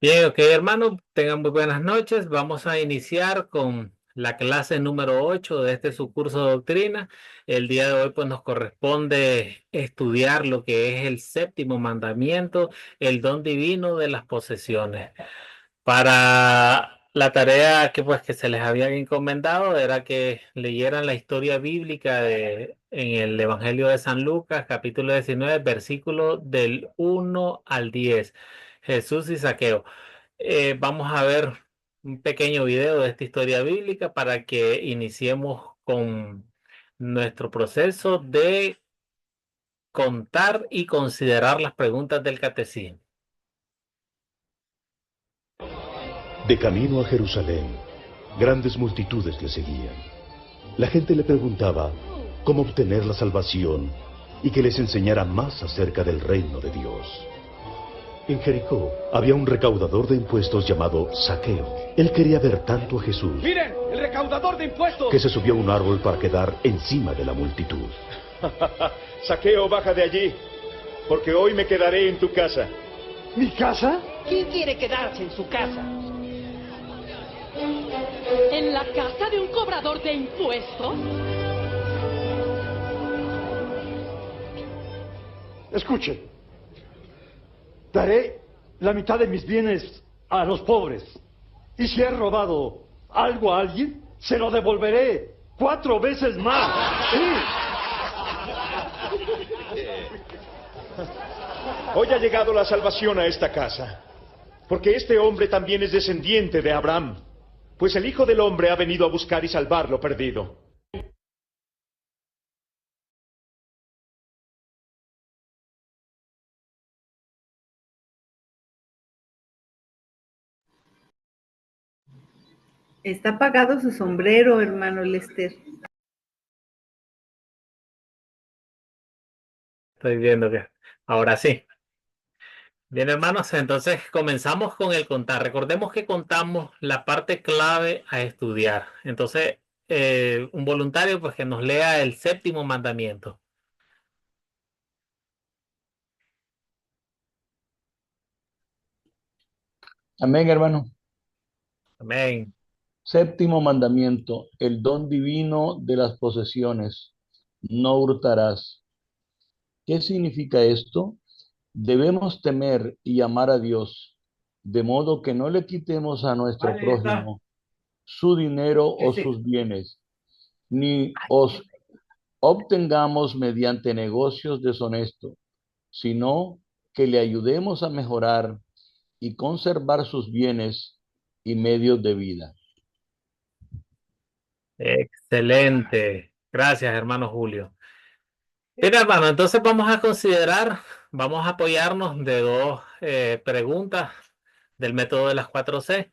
Bien, ok, hermano, tengan muy buenas noches. Vamos a iniciar con la clase número 8 de este subcurso de doctrina. El día de hoy, pues, nos corresponde estudiar lo que es el séptimo mandamiento, el don divino de las posesiones. Para la tarea que se les había encomendado era que leyeran la historia bíblica en el Evangelio de San Lucas, capítulo 19, versículo del 1 al 10. Jesús y Zaqueo. Vamos a ver un pequeño video de esta historia bíblica para que iniciemos con nuestro proceso de contar y considerar las preguntas del catecismo. De camino a Jerusalén, grandes multitudes le seguían. La gente le preguntaba cómo obtener la salvación y que les enseñara más acerca del reino de Dios. En Jericó había un recaudador de impuestos llamado Zaqueo. Él quería ver tanto a Jesús ¡Miren! ¡El recaudador de impuestos! que se subió a un árbol para quedar encima de la multitud. Zaqueo, baja de allí, porque hoy me quedaré en tu casa. ¿Mi casa? ¿Quién quiere quedarse en su casa? ¿En la casa de un cobrador de impuestos? Escuche. Daré la mitad de mis bienes a los pobres. Y si he robado algo a alguien, se lo devolveré 4 veces más. Sí. Hoy ha llegado la salvación a esta casa, porque este hombre también es descendiente de Abraham, pues el Hijo del Hombre ha venido a buscar y salvar lo perdido. Está apagado su sombrero, hermano Lester. Estoy viendo que ahora sí. Bien, hermanos, entonces comenzamos con el contar. Recordemos que contamos la parte clave a estudiar. Entonces, un voluntario, pues, que nos lea el séptimo mandamiento. Amén, hermano. Amén. Séptimo mandamiento, el don divino de las posesiones. No hurtarás. ¿Qué significa esto? Debemos temer y amar a Dios, de modo que no le quitemos a nuestro prójimo su dinero o sus bienes, ni os obtengamos mediante negocios deshonestos, sino que le ayudemos a mejorar y conservar sus bienes y medios de vida. Excelente. Gracias, hermano Julio. Bien, hermano, entonces vamos a apoyarnos de dos preguntas del método de las 4C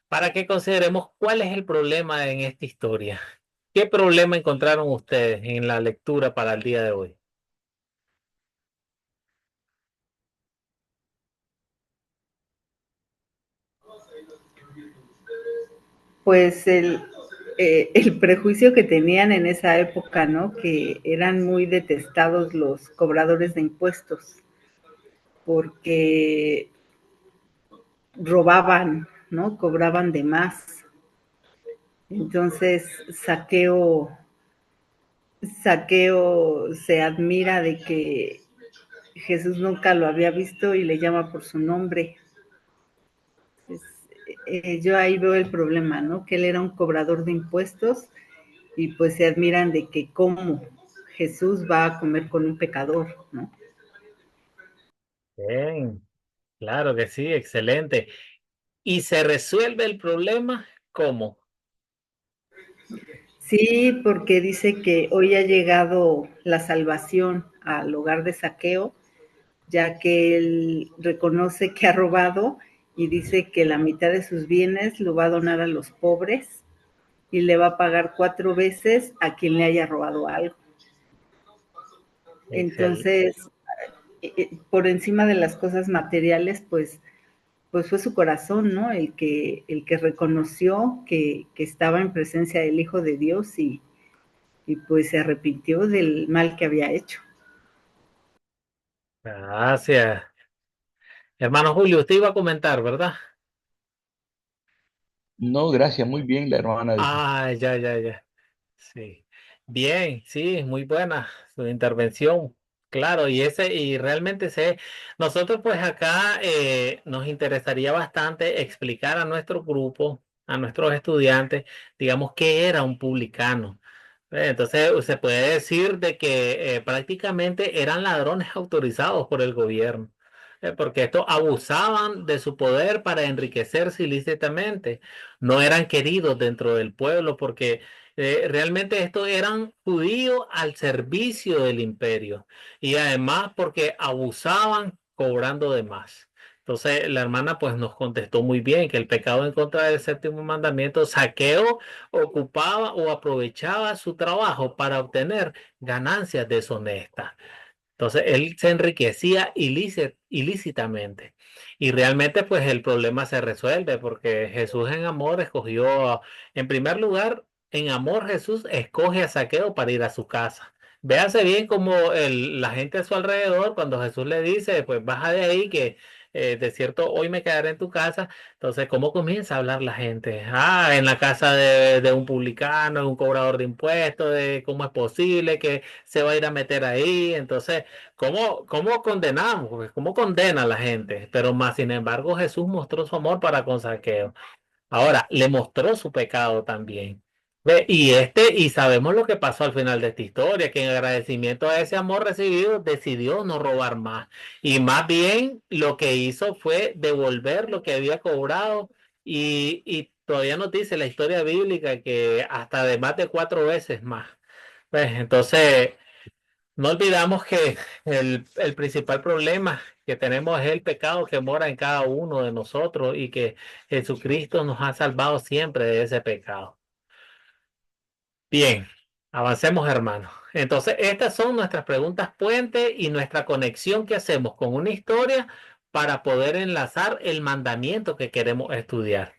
para que consideremos cuál es el problema en esta historia. ¿Qué problema encontraron ustedes en la lectura para el día de hoy? Pues el prejuicio que tenían en esa época, ¿no? Que eran muy detestados los cobradores de impuestos porque robaban, ¿no? Cobraban de más. Entonces, Saqueo se admira de que Jesús nunca lo había visto y le llama por su nombre. Entonces, yo ahí veo el problema, ¿no? Que él era un cobrador de impuestos y pues se admiran de que cómo Jesús va a comer con un pecador, ¿no? Bien, claro que sí, excelente. ¿Y se resuelve el problema? ¿Cómo? Sí, porque dice que hoy ha llegado la salvación al hogar de Saqueo, ya que él reconoce que ha robado y dice que la mitad de sus bienes lo va a donar a los pobres y le va a pagar 4 veces a quien le haya robado algo. Excelente. Entonces, por encima de las cosas materiales, pues fue su corazón, ¿no? El que reconoció que estaba en presencia del Hijo de Dios y pues se arrepintió del mal que había hecho. Gracias. Hermano Julio, usted iba a comentar, ¿verdad? No, gracias, muy bien, la hermana dice. Ah, ya, ya, ya. Sí. Bien, sí, muy buena su intervención. Claro, y realmente nosotros pues acá nos interesaría bastante explicar a nuestro grupo, a nuestros estudiantes, digamos, qué era un publicano. Entonces, se puede decir de que prácticamente eran ladrones autorizados por el gobierno, porque estos abusaban de su poder para enriquecerse ilícitamente. No eran queridos dentro del pueblo porque realmente estos eran judíos al servicio del imperio y además porque abusaban cobrando de más. Entonces, la hermana pues nos contestó muy bien que el pecado en contra del séptimo mandamiento, saqueo, ocupaba o aprovechaba su trabajo para obtener ganancias deshonestas. Entonces él se enriquecía ilícitamente. Y realmente pues el problema se resuelve porque Jesús en amor escogió, en primer lugar, en amor Jesús escoge a Zaqueo para ir a su casa. Véase bien como la gente a su alrededor, cuando Jesús le dice, pues baja de ahí que de cierto hoy me quedaré en tu casa. Entonces, ¿cómo comienza a hablar la gente? Ah, en la casa de un publicano, de un cobrador de impuestos, de cómo es posible que se va a ir a meter ahí. Entonces, ¿cómo condenamos? Pues, ¿cómo condena a la gente? Pero más sin embargo, Jesús mostró su amor para con Zaqueo. Ahora, le mostró su pecado también. Ve, y sabemos lo que pasó al final de esta historia, que en agradecimiento a ese amor recibido, decidió no robar más. Y más bien lo que hizo fue devolver lo que había cobrado. Y todavía nos dice la historia bíblica que hasta de más de 4 veces más. Pues, entonces. No olvidamos que el principal problema que tenemos es el pecado que mora en cada uno de nosotros y que Jesucristo nos ha salvado siempre de ese pecado. Bien, avancemos, hermanos. Entonces, estas son nuestras preguntas puente y nuestra conexión que hacemos con una historia para poder enlazar el mandamiento que queremos estudiar.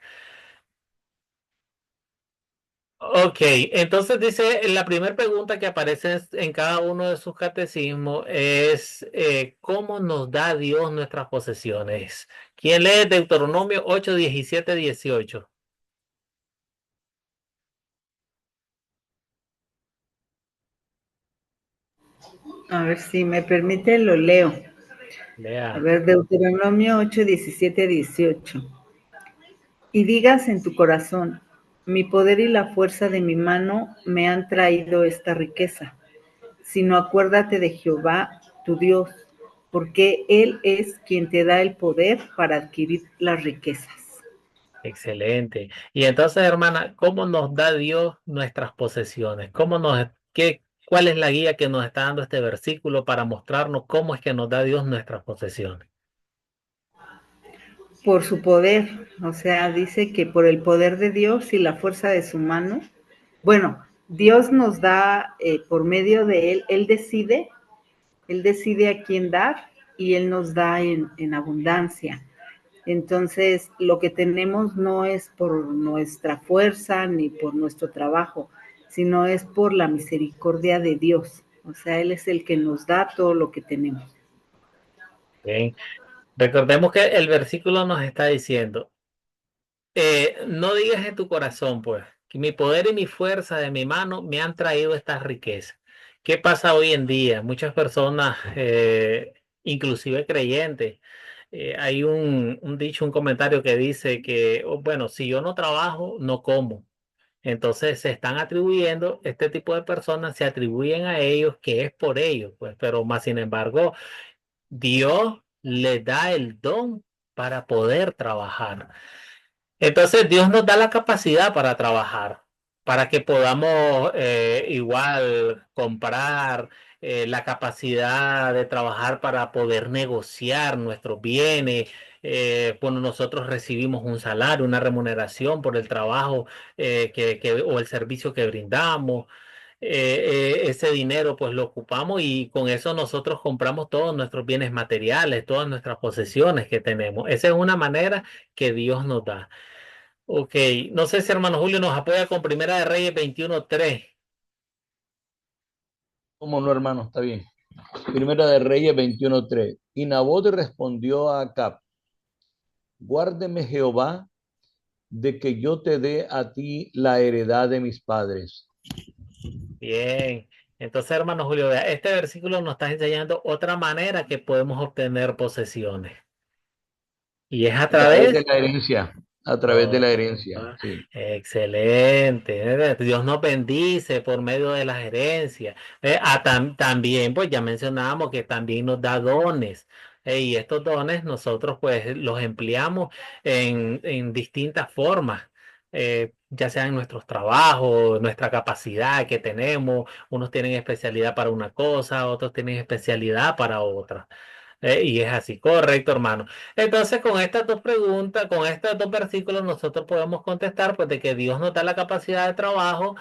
Ok, entonces dice, la primera pregunta que aparece en cada uno de sus catecismos es ¿cómo nos da Dios nuestras posesiones? ¿Quién lee Deuteronomio 8, 17, 18? A ver si me permite, lo leo. A Lea. ver, Deuteronomio 8, 17, 18. Y digas en tu corazón, mi poder y la fuerza de mi mano me han traído esta riqueza, sino acuérdate de Jehová, tu Dios, porque Él es quien te da el poder para adquirir las riquezas. Excelente. Y entonces, hermana, ¿cómo nos da Dios nuestras posesiones? ¿Cuál es la guía que nos está dando este versículo para mostrarnos cómo es que nos da Dios nuestras posesiones? Por su poder, o sea, dice que por el poder de Dios y la fuerza de su mano, bueno, Dios nos da por medio de Él decide a quién dar y Él nos da en abundancia. Entonces, lo que tenemos no es por nuestra fuerza ni por nuestro trabajo, sino es por la misericordia de Dios. O sea, Él es el que nos da todo lo que tenemos. Bien. Recordemos que el versículo nos está diciendo, no digas en tu corazón, pues, que mi poder y mi fuerza de mi mano me han traído estas riquezas. ¿Qué pasa hoy en día? Muchas personas, inclusive creyentes, hay un dicho, un comentario que dice que, oh, bueno, si yo no trabajo, no como. Entonces se están atribuyendo, este tipo de personas se atribuyen a ellos que es por ellos, pues, pero más sin embargo, Dios les da el don para poder trabajar. Entonces Dios nos da la capacidad para trabajar, para que podamos igual comprar, la capacidad de trabajar para poder negociar nuestros bienes. Bueno, nosotros recibimos un salario, una remuneración por el trabajo o el servicio que brindamos. Ese dinero pues lo ocupamos y con eso nosotros compramos todos nuestros bienes materiales, todas nuestras posesiones que tenemos. Esa es una manera que Dios nos da. Ok, no sé si hermano Julio nos apoya con Primera de Reyes 21:3. ¿Cómo no, hermano? Está bien. Primera de Reyes 21:3. Y Nabot respondió a Acab, guárdeme Jehová de que yo te dé a ti la heredad de mis padres. Bien. Entonces, hermano Julio, vea, este versículo nos está enseñando otra manera que podemos obtener posesiones. Y es a A través de través. la herencia, a través de la Oh, herencia, sí. excelente. Dios nos bendice por medio de las herencias. También, pues ya mencionábamos que también nos da dones. Y estos dones nosotros pues los empleamos en distintas formas. Ya sea en nuestros trabajos, nuestra capacidad que tenemos. Unos tienen especialidad para una cosa, otros tienen especialidad para otra. Y es así, correcto, hermano. Entonces, con estas dos preguntas, con estos dos versículos, nosotros podemos contestar, pues, de que Dios nos da la capacidad de trabajo,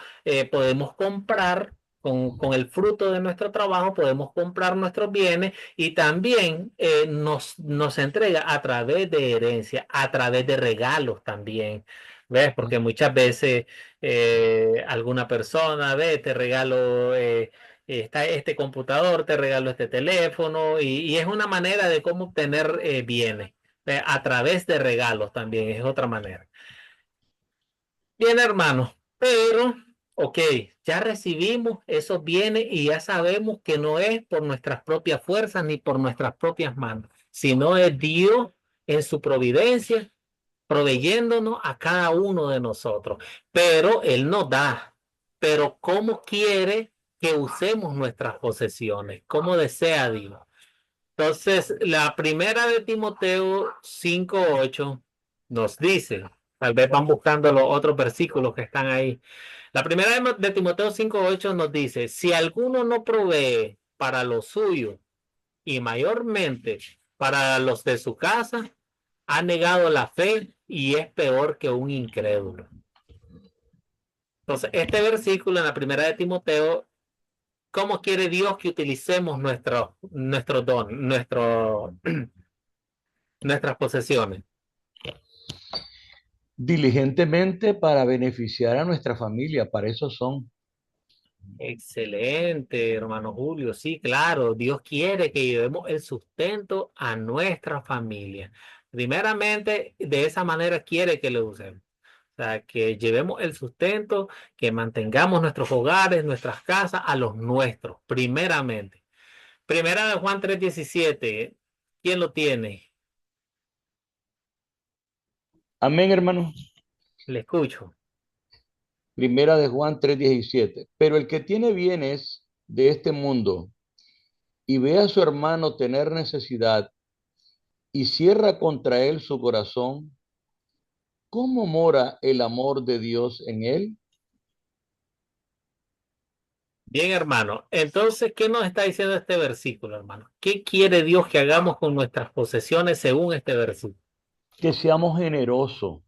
podemos comprar con el fruto de nuestro trabajo, podemos comprar nuestros bienes y también nos entrega a través de herencia, a través de regalos también. ¿Ves? Porque muchas veces alguna persona, ve, te regalo. Está este computador, te regalo este teléfono y es una manera de cómo obtener bienes a través de regalos también, es otra manera. Bien, hermano, pero, ok, ya recibimos esos bienes y ya sabemos que no es por nuestras propias fuerzas ni por nuestras propias manos, sino es Dios en su providencia proveyéndonos a cada uno de nosotros. Pero Él nos da. Pero ¿cómo quiere que usemos nuestras posesiones? ¿Cómo desea Dios? Entonces, la primera de Timoteo 5:8 nos dice, tal vez van buscando los otros versículos que están ahí. La primera de Timoteo 5:8 nos dice, si alguno no provee para lo suyo y mayormente para los de su casa, ha negado la fe y es peor que un incrédulo. Entonces, este versículo en la primera de Timoteo, ¿cómo quiere Dios que utilicemos nuestro don, nuestras posesiones? Diligentemente para beneficiar a nuestra familia, para eso son. Excelente, hermano Julio. Sí, claro, Dios quiere que llevemos el sustento a nuestra familia. Primeramente, de esa manera quiere que lo usemos. O sea, que llevemos el sustento, que mantengamos nuestros hogares, nuestras casas a los nuestros, primeramente. Primera de Juan 3:17. ¿Quién lo tiene? Amén, hermano. Le escucho. Primera de Juan 3:17. Pero el que tiene bienes de este mundo y ve a su hermano tener necesidad y cierra contra él su corazón, ¿cómo mora el amor de Dios en él? Bien, hermano. Entonces, ¿qué nos está diciendo este versículo, hermano? ¿Qué quiere Dios que hagamos con nuestras posesiones según este versículo? Que seamos generosos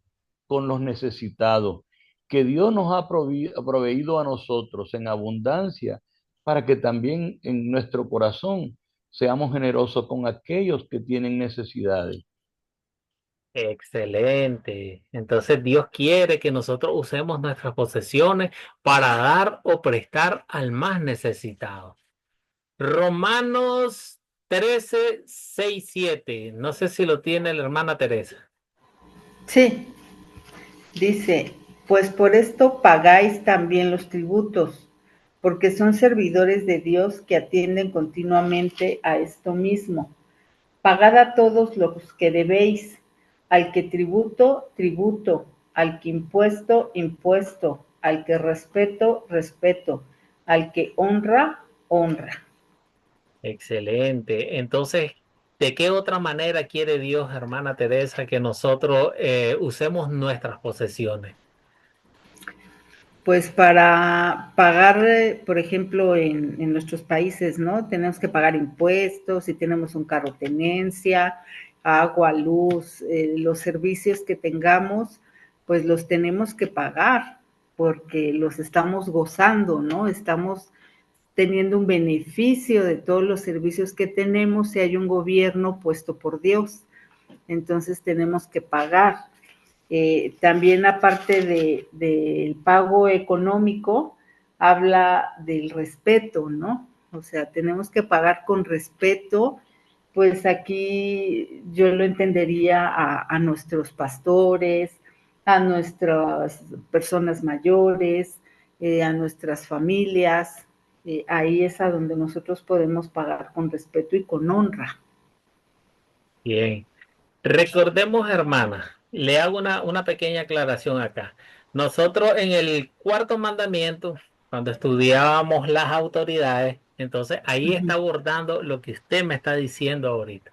con los necesitados, que Dios nos ha proveído a nosotros en abundancia para que también en nuestro corazón seamos generosos con aquellos que tienen necesidades. Excelente. Entonces Dios quiere que nosotros usemos nuestras posesiones para dar o prestar al más necesitado. Romanos 13:6-7. No sé si lo tiene la hermana Teresa. Sí, dice, pues por esto pagáis también los tributos, porque son servidores de Dios que atienden continuamente a esto mismo. Pagad a todos los que debéis, al que tributo, tributo, al que impuesto, impuesto, al que respeto, respeto, al que honra, honra. Excelente. Entonces, ¿de qué otra manera quiere Dios, hermana Teresa, que nosotros usemos nuestras posesiones? Pues para pagar, por ejemplo, en nuestros países, ¿no? Tenemos que pagar impuestos, si tenemos un carro tenencia, agua, luz, los servicios que tengamos, pues los tenemos que pagar porque los estamos gozando, ¿no? Estamos teniendo un beneficio de todos los servicios que tenemos si hay un gobierno puesto por Dios. Entonces tenemos que pagar. También aparte del pago económico, habla del respeto, ¿no? O sea, tenemos que pagar con respeto, pues aquí yo lo entendería a nuestros pastores, a nuestras personas mayores, a nuestras familias. Ahí es a donde nosotros podemos pagar con respeto y con honra. Bien. Recordemos, hermana, le hago una pequeña aclaración acá. Nosotros en el cuarto mandamiento, cuando estudiábamos las autoridades, entonces ahí está abordando lo que usted me está diciendo ahorita.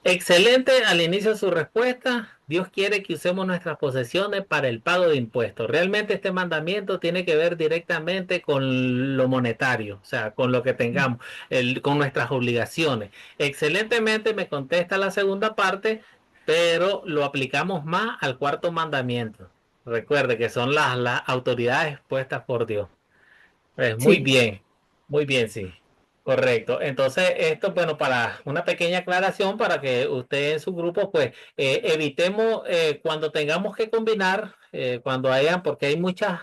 Excelente al inicio de su respuesta. Dios quiere que usemos nuestras posesiones para el pago de impuestos. Realmente este mandamiento tiene que ver directamente con lo monetario, o sea, con lo que tengamos, con nuestras obligaciones. Excelentemente me contesta la segunda parte, pero lo aplicamos más al cuarto mandamiento. Recuerde que son las autoridades puestas por Dios. Sí, Muy bien, sí, correcto. Entonces, esto, bueno, para una pequeña aclaración, para que usted en su grupo, pues, evitemos cuando tengamos que combinar, cuando hayan, porque hay muchas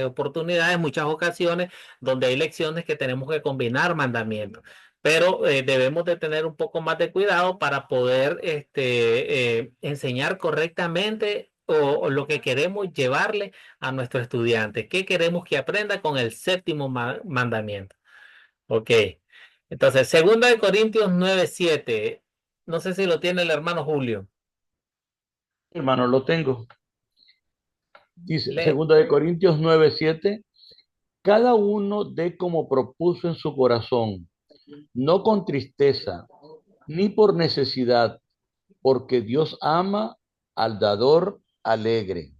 oportunidades, muchas ocasiones donde hay lecciones que tenemos que combinar mandamientos. Pero debemos de tener un poco más de cuidado para poder enseñar correctamente o lo que queremos llevarle a nuestro estudiante. ¿Qué queremos que aprenda con el séptimo mandamiento? Ok. Entonces, segunda de Corintios 9:7. No sé si lo tiene el hermano Julio. Hermano, lo tengo. Dice, Le, segunda de Corintios 9:7, cada uno dé como propuso en su corazón, no con tristeza, ni por necesidad, porque Dios ama al dador alegre.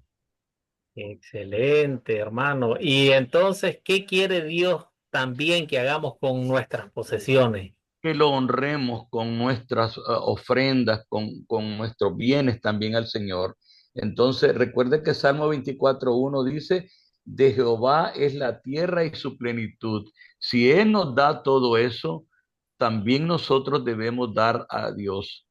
Excelente, hermano. Y entonces, ¿qué quiere Dios también que hagamos con nuestras posesiones? Que lo honremos con nuestras ofrendas, con nuestros bienes también al Señor. Entonces, recuerde que Salmo 24:1 dice, de Jehová es la tierra y su plenitud. Si Él nos da todo eso, también nosotros debemos dar a Dios.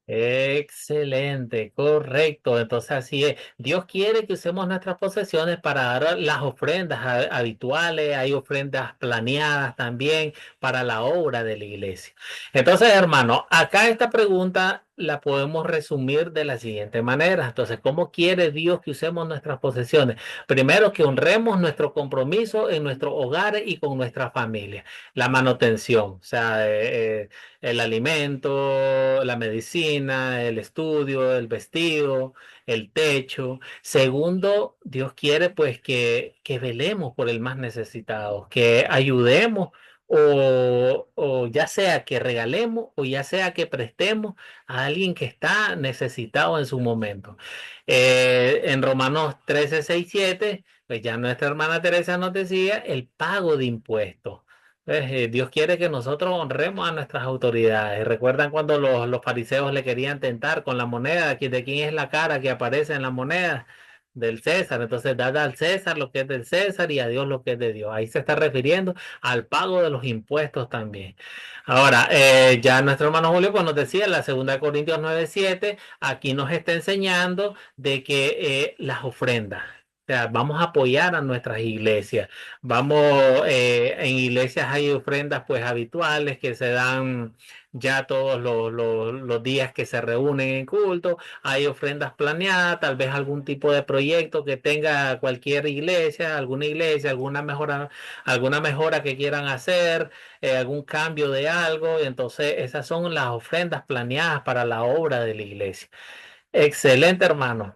Excelente, correcto. Entonces así es. Dios quiere que usemos nuestras posesiones para dar las ofrendas habituales. Hay ofrendas planeadas también para la obra de la iglesia. Entonces, hermano, acá esta pregunta la podemos resumir de la siguiente manera. Entonces, ¿cómo quiere Dios que usemos nuestras posesiones? Primero, que honremos nuestro compromiso en nuestros hogares y con nuestra familia. La manutención, o sea, el alimento, la medicina, el estudio, el vestido, el techo. Segundo, Dios quiere pues que velemos por el más necesitado, que ayudemos o ya sea que regalemos o ya sea que prestemos a alguien que está necesitado en su momento. En Romanos 13, 6, 7, pues ya nuestra hermana Teresa nos decía el pago de impuestos. Dios quiere que nosotros honremos a nuestras autoridades. ¿Recuerdan cuando los fariseos le querían tentar con la moneda? ¿De quién es la cara que aparece en la moneda? Del César. Entonces, dad al César lo que es del César y a Dios lo que es de Dios. Ahí se está refiriendo al pago de los impuestos también. Ahora, ya nuestro hermano Julio, cuando nos decía en la 2 Corintios 9:7, aquí nos está enseñando de que las ofrendas. O sea, vamos a apoyar a nuestras iglesias. Vamos, en iglesias hay ofrendas pues habituales que se dan ya todos los días que se reúnen en culto. Hay ofrendas planeadas, tal vez algún tipo de proyecto que tenga cualquier iglesia, alguna mejora que quieran hacer, algún cambio de algo. Entonces, esas son las ofrendas planeadas para la obra de la iglesia. Excelente, hermano.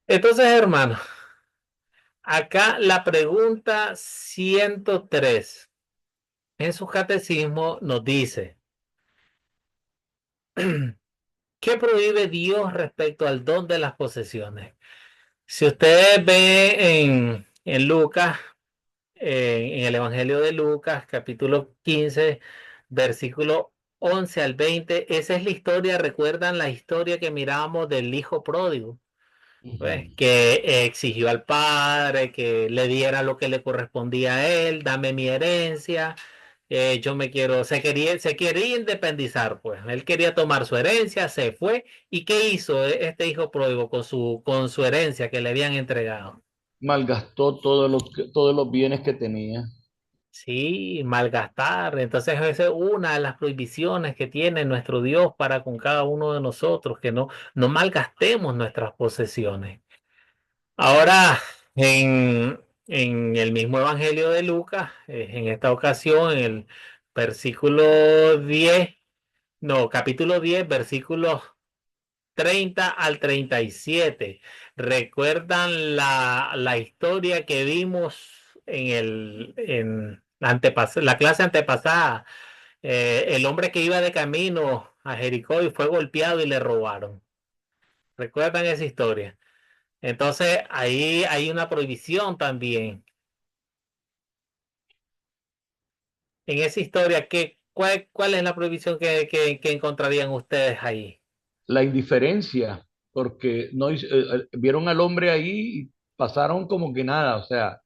Entonces, hermano, acá la pregunta 103 en su catecismo nos dice, ¿qué prohíbe Dios respecto al don de las posesiones? Si ustedes ven en Lucas, en el Evangelio de Lucas, capítulo 15, versículo 11 al 20, esa es la historia, recuerdan la historia que mirábamos del hijo pródigo. Pues, Ujú. que exigió al padre que le diera lo que le correspondía a él, dame mi herencia, yo me quiero, se quería independizar, pues, él quería tomar su herencia, se fue, ¿y qué hizo este hijo pródigo con su herencia que le habían entregado? Malgastó todos los bienes que tenía. Sí, malgastar. Entonces, esa es una de las prohibiciones que tiene nuestro Dios para con cada uno de nosotros, que no malgastemos nuestras posesiones. Ahora, en el mismo Evangelio de Lucas, en esta ocasión, en el versículo 10, no, capítulo 10, versículos 30 al 37. ¿Recuerdan la historia que vimos la clase antepasada? El hombre que iba de camino a Jericó y fue golpeado y le robaron. ¿Recuerdan esa historia? Entonces, ahí hay una prohibición también. En esa historia, ¿cuál es la prohibición que encontrarían ustedes ahí? La indiferencia, porque vieron al hombre ahí y pasaron como que nada, o sea,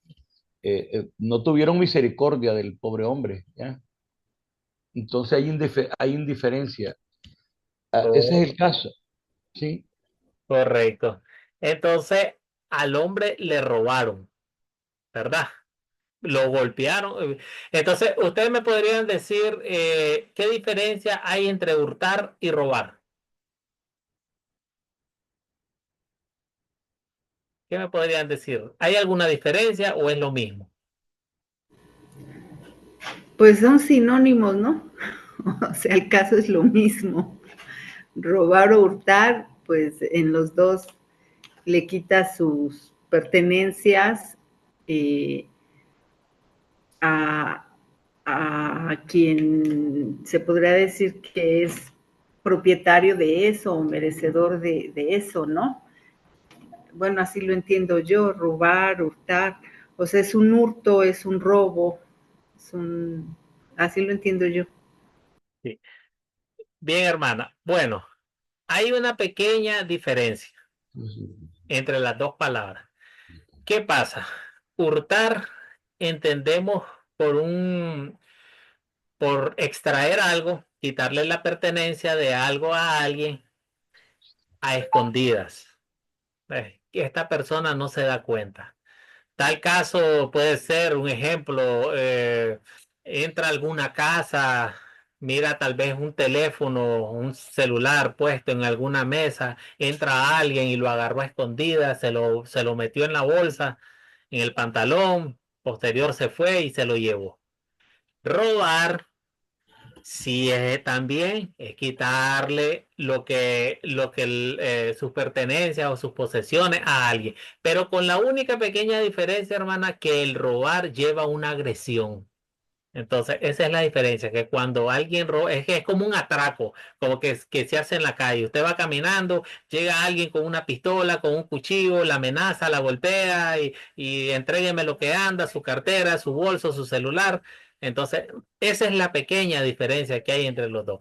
no tuvieron misericordia del pobre hombre, ¿ya? Entonces hay indiferencia. Ah, ese es Oh, el caso, ¿sí? correcto. Entonces, al hombre le robaron, ¿verdad? Lo golpearon. Entonces, ustedes me podrían decir qué diferencia hay entre hurtar y robar. ¿Qué me podrían decir? ¿Hay alguna diferencia o es lo mismo? Pues son sinónimos, ¿no? O sea, el caso es lo mismo. Robar o hurtar, pues en los dos le quita sus pertenencias eh, a, a quien se podría decir que es propietario de eso o merecedor de eso, ¿no? Bueno, así lo entiendo yo, robar, hurtar, o sea, es un hurto, es un robo, es un, así lo entiendo yo. Sí. Bien, hermana. Bueno, hay una pequeña diferencia entre las dos palabras. ¿Qué pasa? Hurtar entendemos por por extraer algo, quitarle la pertenencia de algo a alguien a escondidas. Que esta persona no se da cuenta. Tal caso puede ser un ejemplo, entra a alguna casa, mira tal vez un teléfono, un celular puesto en alguna mesa, entra alguien y lo agarró a escondidas, se lo metió en la bolsa, en el pantalón, posterior se fue y se lo llevó. Robar, sí, también es quitarle sus pertenencias o sus posesiones a alguien, pero con la única pequeña diferencia, hermana, que el robar lleva una agresión. Entonces, esa es la diferencia, que cuando alguien roba, es que es como un atraco, como que se hace en la calle. Usted va caminando, llega alguien con una pistola, con un cuchillo, la amenaza, la golpea y entrégueme lo que anda, su cartera, su bolso, su celular. Entonces, esa es la pequeña diferencia que hay entre los dos.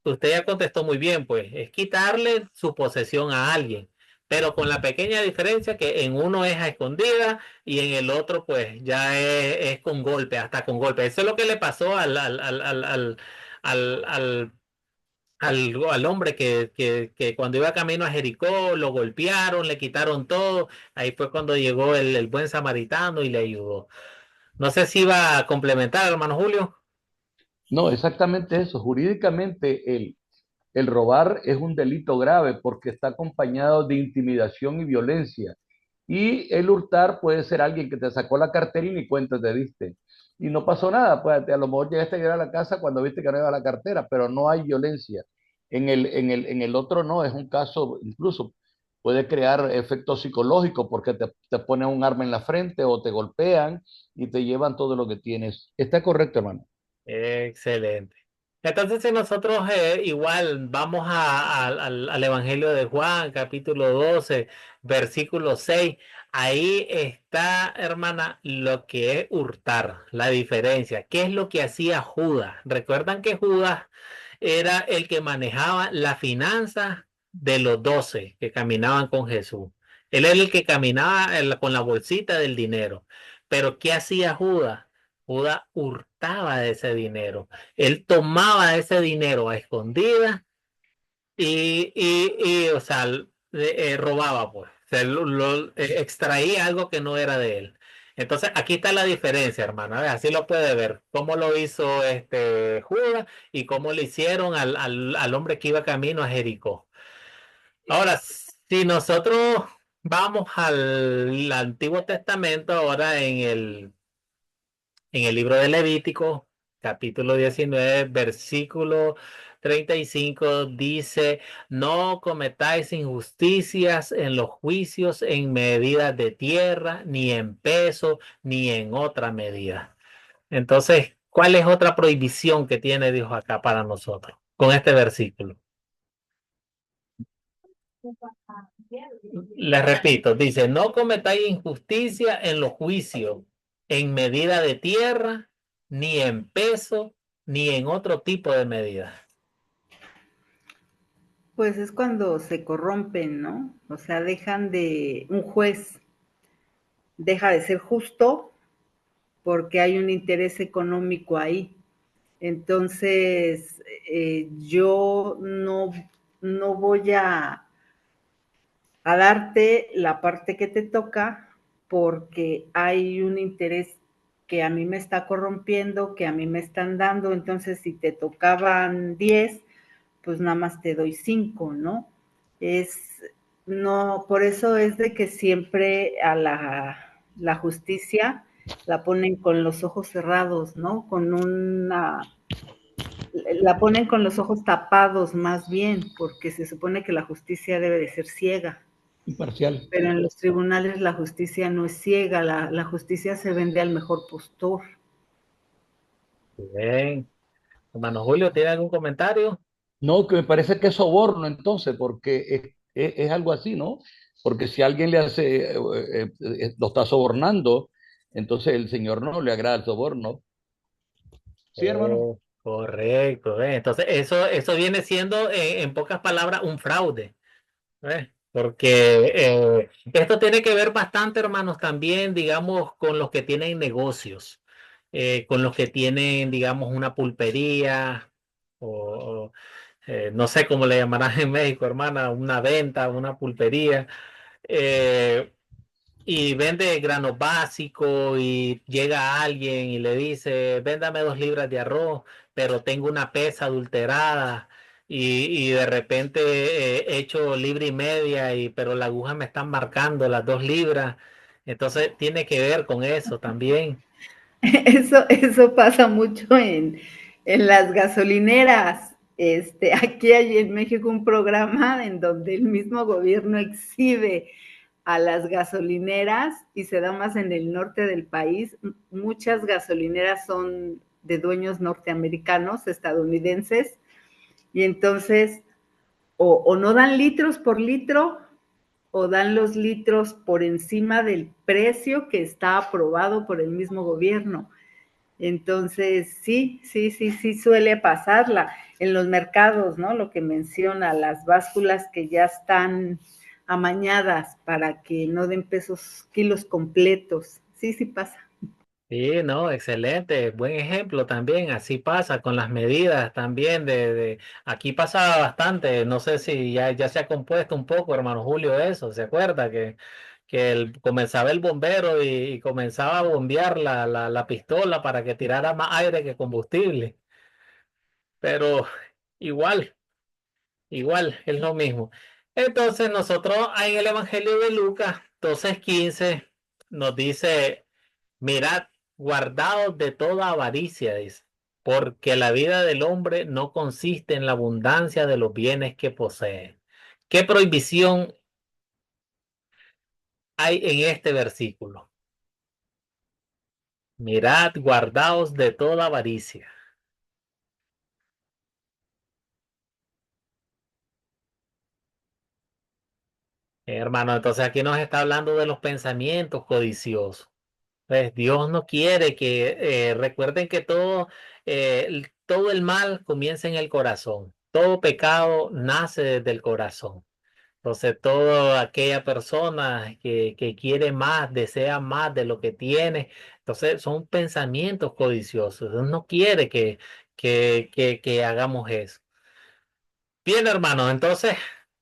Usted ya contestó muy bien, pues, es quitarle su posesión a alguien, pero con la pequeña diferencia que en uno es a escondida y en el otro pues ya es con golpe, hasta con golpe. Eso es lo que le pasó al, al, al hombre que cuando iba camino a Jericó lo golpearon, le quitaron todo. Ahí fue cuando llegó el buen samaritano y le ayudó. No sé si iba a complementar, hermano Julio. No, exactamente eso. Jurídicamente, el robar es un delito grave porque está acompañado de intimidación y violencia. Y el hurtar puede ser alguien que te sacó la cartera y ni cuenta te diste. Y no pasó nada, pues a lo mejor llegaste a llegar a la casa cuando viste que no iba la cartera, pero no hay violencia. En el otro no, es un caso, incluso puede crear efectos psicológicos porque te ponen un arma en la frente o te golpean y te llevan todo lo que tienes. Está correcto, hermano. Excelente. Entonces, si nosotros igual vamos al Evangelio de Juan, capítulo 12 versículo 6, ahí está, hermana, lo que es hurtar, la diferencia. ¿Qué es lo que hacía Judas? ¿Recuerdan que Judas era el que manejaba la finanza de los 12 que caminaban con Jesús? Él era el que caminaba con la bolsita del dinero. Pero ¿qué hacía Judas? Judas hurtaba de ese dinero. Él tomaba ese dinero a escondidas o sea, robaba, pues. O sea, extraía algo que no era de él. Entonces, aquí está la diferencia, hermano. A ver, así lo puede ver. Cómo lo hizo Judas y cómo le hicieron al hombre que iba camino a Jericó. Ahora, si nosotros vamos al Antiguo Testamento, ahora en el libro de Levítico, capítulo 19, versículo 35, dice, no cometáis injusticias en los juicios en medidas de tierra, ni en peso, ni en otra medida. Entonces, ¿cuál es otra prohibición que tiene Dios acá para nosotros con este versículo? Les repito, dice, no cometáis injusticia en los juicios, en medida de tierra, ni en peso, ni en otro tipo de medida. Pues es cuando se corrompen, ¿no? O sea, un juez deja de ser justo porque hay un interés económico ahí. Entonces, yo no voy a darte la parte que te toca porque hay un interés que a mí me está corrompiendo, que a mí me están dando, entonces si te tocaban 10, pues nada más te doy 5, ¿no? No, por eso es de que siempre a la justicia la ponen con los ojos cerrados, ¿no? La ponen con los ojos tapados más bien, porque se supone que la justicia debe de ser ciega. Imparcial. Pero en los tribunales la justicia no es ciega, la justicia se vende al mejor postor. Bien. Hermano Julio, ¿tiene algún comentario? No, que me parece que es soborno entonces, porque es algo así, ¿no? Porque si alguien le hace, lo está sobornando, entonces el Señor no le agrada el soborno. Sí, hermano. Correcto. Entonces, eso viene siendo, en pocas palabras, un fraude. Porque esto tiene que ver bastante, hermanos, también, digamos, con los que tienen negocios, con los que tienen, digamos, una pulpería o no sé cómo le llamarán en México, hermana, una venta, una pulpería. eh, y vende granos básicos y llega alguien y le dice, véndame 2 libras de arroz, pero tengo una pesa adulterada y de repente he hecho libra y media, pero la aguja me están marcando las 2 libras. Entonces tiene que ver con eso también. Eso pasa mucho en las gasolineras. Aquí hay en México un programa en donde el mismo gobierno exhibe a las gasolineras y se da más en el norte del país. Muchas gasolineras son de dueños norteamericanos, estadounidenses, y entonces o no dan litros por litro o dan los litros por encima del precio que está aprobado por el mismo gobierno. Entonces, sí suele pasarla en los mercados, ¿no? Lo que menciona, las básculas que ya están amañadas para que no den pesos, kilos completos. Sí pasa. Sí, no, excelente, buen ejemplo también, así pasa con las medidas también aquí pasa bastante, no sé si ya se ha compuesto un poco, hermano Julio, eso, ¿se acuerda? Que comenzaba el bombero y comenzaba a bombear la pistola para que tirara más aire que combustible, pero igual, igual, es lo mismo. Entonces nosotros en el Evangelio de Lucas 12:15 nos dice... Mirad, guardaos de toda avaricia, dice, porque la vida del hombre no consiste en la abundancia de los bienes que posee. ¿Qué prohibición hay en este versículo? Mirad, guardaos de toda avaricia. Hermano, entonces aquí nos está hablando de los pensamientos codiciosos. Pues Dios no quiere recuerden que todo el mal comienza en el corazón. Todo pecado nace desde el corazón. Entonces, toda aquella persona que quiere más, desea más de lo que tiene, entonces son pensamientos codiciosos. Dios no quiere que hagamos eso. Bien, hermanos, entonces,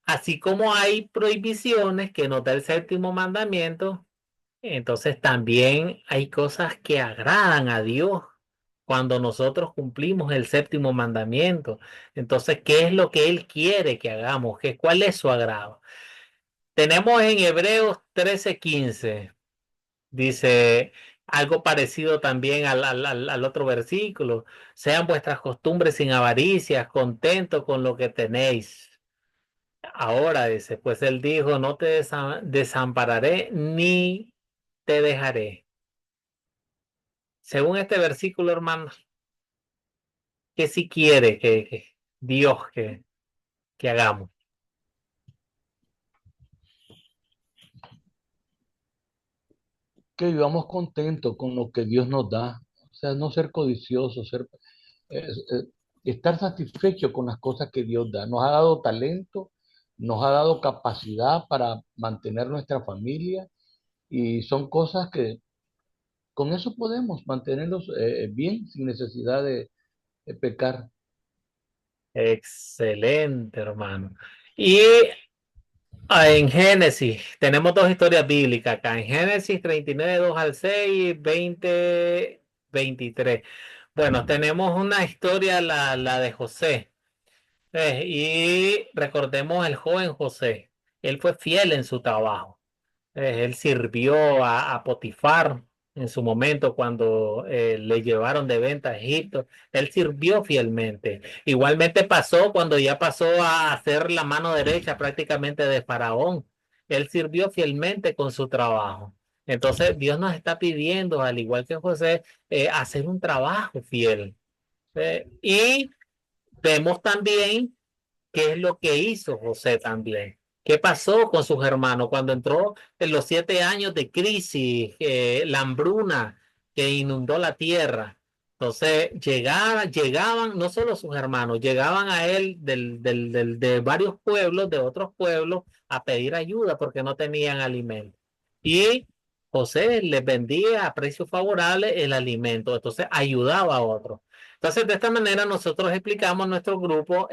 así como hay prohibiciones que nos da el séptimo mandamiento, Entonces también hay cosas que agradan a Dios cuando nosotros cumplimos el séptimo mandamiento. Entonces, ¿qué es lo que Él quiere que hagamos? ¿Cuál es su agrado? Tenemos en Hebreos 13:15, dice algo parecido también al otro versículo. Sean vuestras costumbres sin avaricias, contentos con lo que tenéis. Ahora dice, pues Él dijo, no te desampararé ni te dejaré. Según este versículo, hermanos, ¿qué si quiere que Dios que hagamos? Que vivamos contentos con lo que Dios nos da. O sea, no ser codiciosos, eh, eh, estar satisfechos con las cosas que Dios da. Nos ha dado talento, nos ha dado capacidad para mantener nuestra familia y son cosas que con eso podemos mantenerlos bien sin necesidad de pecar. Excelente, hermano. Y en Génesis, tenemos dos historias bíblicas acá. En Génesis 39 2 al 6, 20, 23. Bueno, tenemos una historia, la de José. Y recordemos el joven José. Él fue fiel en su trabajo. Él sirvió a Potifar en su momento cuando le llevaron de venta a Egipto. Él sirvió fielmente. Igualmente pasó cuando ya pasó a hacer la mano derecha prácticamente de Faraón. Él sirvió fielmente con su trabajo. Entonces Dios nos está pidiendo, al igual que José, hacer un trabajo fiel. Y vemos también qué es lo que hizo José también. ¿Qué pasó con sus hermanos cuando entró en los 7 años de crisis, la hambruna que inundó la tierra? Entonces llegaban no solo sus hermanos, llegaban a él de varios pueblos, de otros pueblos, a pedir ayuda porque no tenían alimento. Y José les vendía a precio favorable el alimento, entonces ayudaba a otros. Entonces, de esta manera nosotros explicamos a nuestro grupo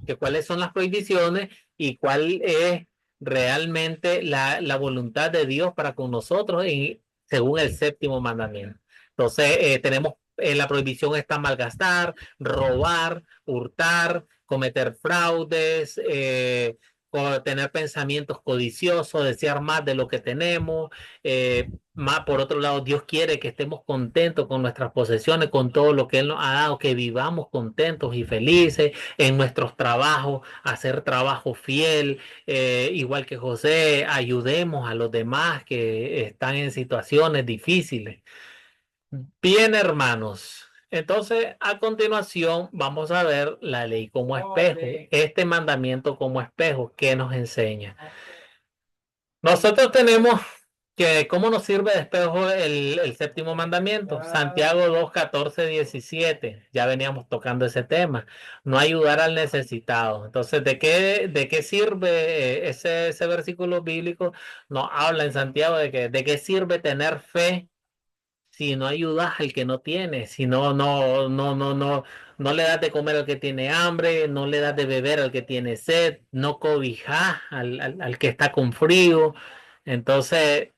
que cuáles son las prohibiciones y cuál es realmente la voluntad de Dios para con nosotros según el séptimo mandamiento. Entonces, tenemos la prohibición está malgastar, robar, hurtar, cometer fraudes, tener pensamientos codiciosos, desear más de lo que tenemos. Más por otro lado, Dios quiere que estemos contentos con nuestras posesiones, con todo lo que Él nos ha dado, que vivamos contentos y felices en nuestros trabajos, hacer trabajo fiel, igual que José, ayudemos a los demás que están en situaciones difíciles. Bien, hermanos. Entonces, a continuación, vamos a ver la ley como espejo, este mandamiento como espejo que nos enseña. Nosotros tenemos que, ¿cómo nos sirve de espejo el séptimo mandamiento? Santiago 2 14 17. Ya veníamos tocando ese tema. No ayudar al necesitado. Entonces, ¿de qué sirve ese versículo bíblico? Nos habla en Santiago de qué sirve tener fe si no ayudas al que no tiene, si no le das de comer al que tiene hambre, no le das de beber al que tiene sed, no cobijas al que está con frío. Entonces,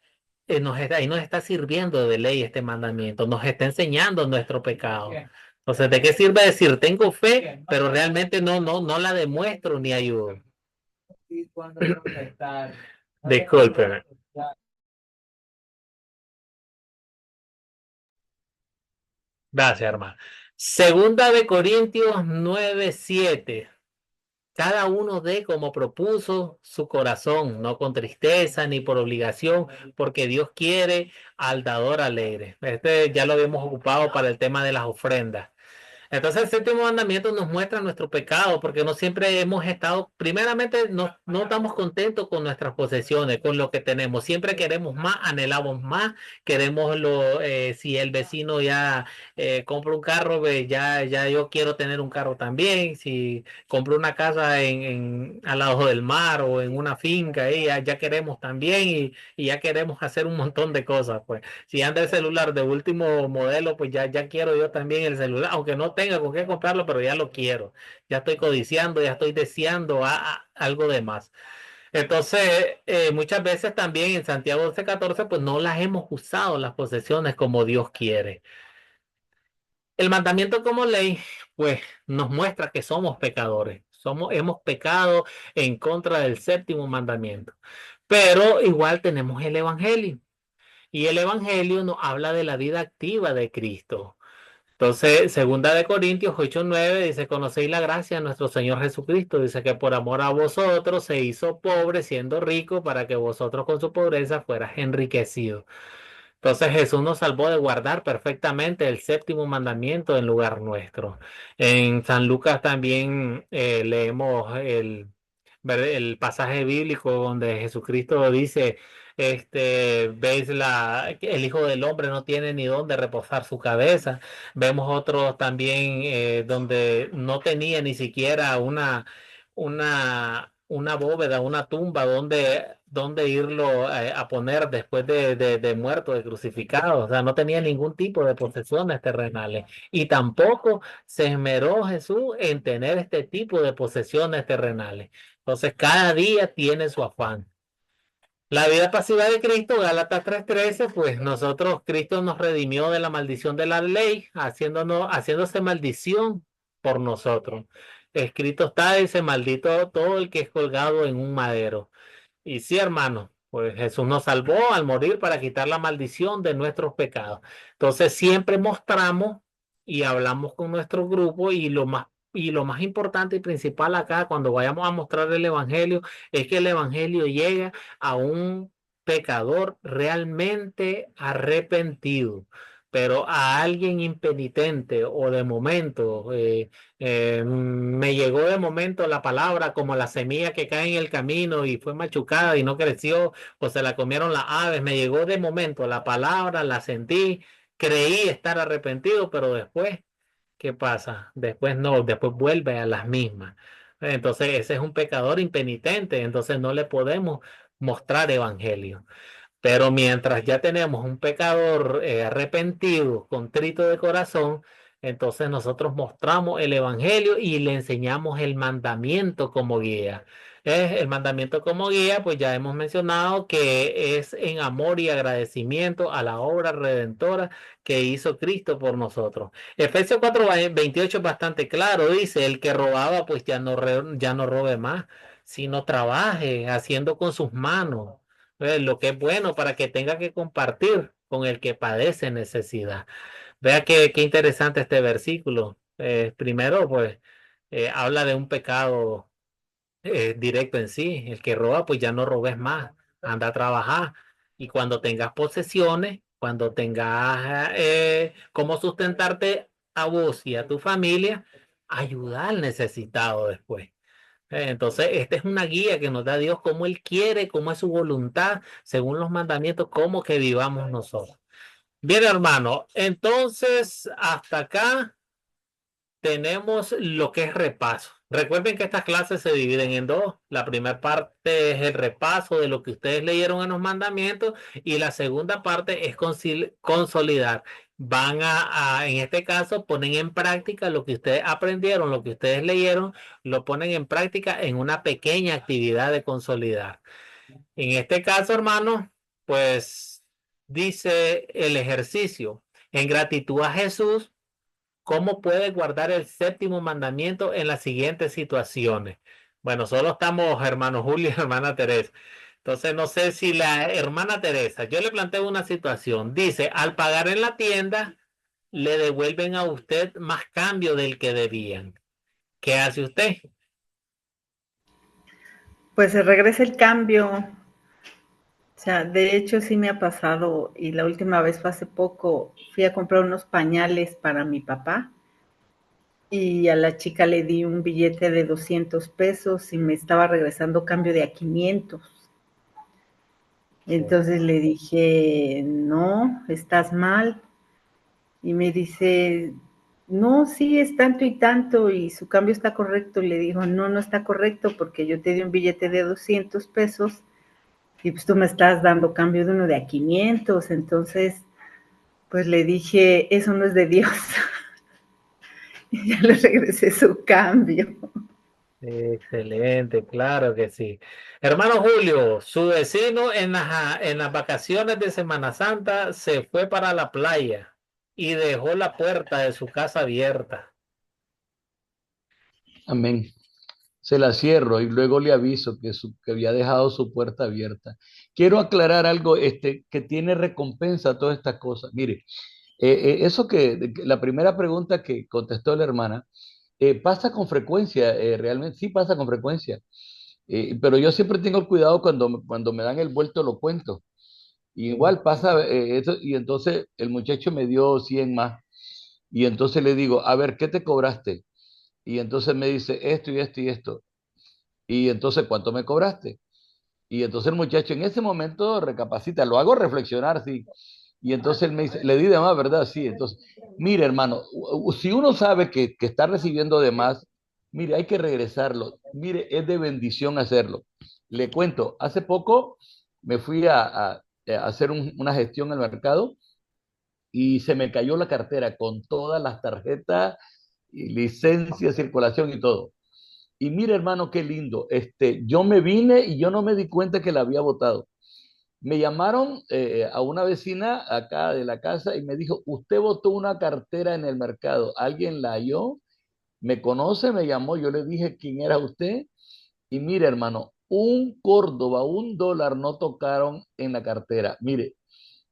ahí nos está sirviendo de ley este mandamiento, nos está enseñando nuestro pecado. Entonces, ¿de qué sirve decir tengo fe, pero realmente no la demuestro ni ayudo? Discúlpeme. Gracias, hermano. Segunda de Corintios 9:7. Cada uno dé como propuso su corazón, no con tristeza ni por obligación, porque Dios quiere al dador alegre. Este ya lo habíamos ocupado para el tema de las ofrendas. Entonces el séptimo mandamiento nos muestra nuestro pecado, porque no siempre hemos estado, primeramente no estamos contentos con nuestras posesiones, con lo que tenemos. Siempre queremos más, anhelamos más, queremos si el vecino ya compra un carro, ya yo quiero tener un carro también. Si compro una casa al lado del mar o en una finca, ya queremos también y ya queremos hacer un montón de cosas, pues. Si anda el celular de último modelo, pues ya quiero yo también el celular, aunque no tenga con qué comprarlo, pero ya lo quiero. Ya estoy codiciando, ya estoy deseando algo de más. Entonces, muchas veces también en Santiago 12:14, pues no las hemos usado las posesiones como Dios quiere. El mandamiento como ley, pues nos muestra que somos pecadores. Hemos pecado en contra del séptimo mandamiento. Pero igual tenemos el Evangelio. Y el Evangelio nos habla de la vida activa de Cristo. Entonces, segunda de Corintios 8:9 dice, conocéis la gracia de nuestro Señor Jesucristo. Dice que por amor a vosotros se hizo pobre siendo rico para que vosotros con su pobreza fueras enriquecidos. Entonces Jesús nos salvó de guardar perfectamente el séptimo mandamiento en lugar nuestro. En San Lucas también leemos el pasaje bíblico donde Jesucristo dice, veis que el Hijo del Hombre no tiene ni dónde reposar su cabeza. Vemos otros también donde no tenía ni siquiera una bóveda, una tumba donde irlo a poner después de muerto, de crucificado. O sea, no tenía ningún tipo de posesiones terrenales. Y tampoco se esmeró Jesús en tener este tipo de posesiones terrenales. Entonces, cada día tiene su afán. La vida pasiva de Cristo, Gálatas 3:13, pues nosotros, Cristo nos redimió de la maldición de la ley, haciéndose maldición por nosotros. Escrito está, dice, maldito todo el que es colgado en un madero. Y sí, hermano, pues Jesús nos salvó al morir para quitar la maldición de nuestros pecados. Entonces siempre mostramos y hablamos con nuestro grupo y lo más importante y principal acá cuando vayamos a mostrar el evangelio es que el evangelio llega a un pecador realmente arrepentido. Pero a alguien impenitente o de momento, me llegó de momento la palabra como la semilla que cae en el camino y fue machucada y no creció, o se la comieron las aves. Me llegó de momento la palabra, la sentí, creí estar arrepentido, pero después, ¿qué pasa? Después no, después vuelve a las mismas. Entonces ese es un pecador impenitente, entonces no le podemos mostrar evangelio. Pero mientras ya tenemos un pecador arrepentido, contrito de corazón, entonces nosotros mostramos el evangelio y le enseñamos el mandamiento como guía. El mandamiento como guía, pues ya hemos mencionado que es en amor y agradecimiento a la obra redentora que hizo Cristo por nosotros. Efesios 4:28 es bastante claro, dice, el que robaba, pues ya no robe más, sino trabaje haciendo con sus manos lo que es bueno para que tenga que compartir con el que padece necesidad. Vea qué interesante este versículo. Primero, pues, habla de un pecado directo en sí. El que roba, pues ya no robes más, anda a trabajar. Y cuando tengas posesiones, cuando tengas cómo sustentarte a vos y a tu familia, ayuda al necesitado después. Entonces, esta es una guía que nos da Dios, cómo Él quiere, cómo es su voluntad, según los mandamientos, cómo que vivamos nosotros. Bien, hermano, entonces hasta acá tenemos lo que es repaso. Recuerden que estas clases se dividen en dos. La primera parte es el repaso de lo que ustedes leyeron en los mandamientos y la segunda parte es consolidar. En este caso, ponen en práctica lo que ustedes aprendieron, lo que ustedes leyeron, lo ponen en práctica en una pequeña actividad de consolidar. En este caso, hermano, pues dice el ejercicio. En gratitud a Jesús, ¿cómo puedes guardar el séptimo mandamiento en las siguientes situaciones? Bueno, solo estamos hermano Julio y hermana Teresa. Entonces, no sé si la hermana Teresa, yo le planteo una situación. Dice, al pagar en la tienda, le devuelven a usted más cambio del que debían. ¿Qué hace usted? Pues se regresa el cambio. O sea, de hecho sí me ha pasado y la última vez fue hace poco, fui a comprar unos pañales para mi papá y a la chica le di un billete de 200 pesos y me estaba regresando cambio de a 500. Entonces le dije, no, estás mal. Y me dice, no, sí, es tanto y tanto y su cambio está correcto. Y le digo, no, no está correcto porque yo te di un billete de 200 pesos y pues tú me estás dando cambio de uno de a 500. Entonces, pues le dije, eso no es de Dios. Y ya le regresé su cambio. Excelente, claro que sí. Hermano Julio, su vecino en las vacaciones de Semana Santa se fue para la playa y dejó la puerta de su casa abierta. Amén. Se la cierro y luego le aviso que había dejado su puerta abierta. Quiero aclarar algo que tiene recompensa a todas estas cosas. Mire, eso la primera pregunta que contestó la hermana, pasa con frecuencia, realmente sí pasa con frecuencia. Pero yo siempre tengo cuidado cuando me dan el vuelto lo cuento. Y igual pasa eso, y entonces el muchacho me dio 100 más. Y entonces le digo, a ver, ¿qué te cobraste? Y entonces me dice esto y esto y esto. Y entonces, ¿cuánto me cobraste? Y entonces el muchacho en ese momento recapacita, lo hago reflexionar, sí. Y entonces él me dice, le di de más, ¿verdad? Sí. Entonces, mire, hermano, si uno sabe que está recibiendo de más, mire, hay que regresarlo. Mire, es de bendición hacerlo. Le cuento, hace poco me fui a hacer una gestión en el mercado y se me cayó la cartera con todas las tarjetas, y licencia, circulación y todo. Y mire, hermano, qué lindo. Yo me vine y yo no me di cuenta que la había botado. Me llamaron a una vecina acá de la casa y me dijo, usted botó una cartera en el mercado. ¿Alguien la halló? Me conoce, me llamó, yo le dije quién era usted. Y mire, hermano, un Córdoba, $1 no tocaron en la cartera. Mire,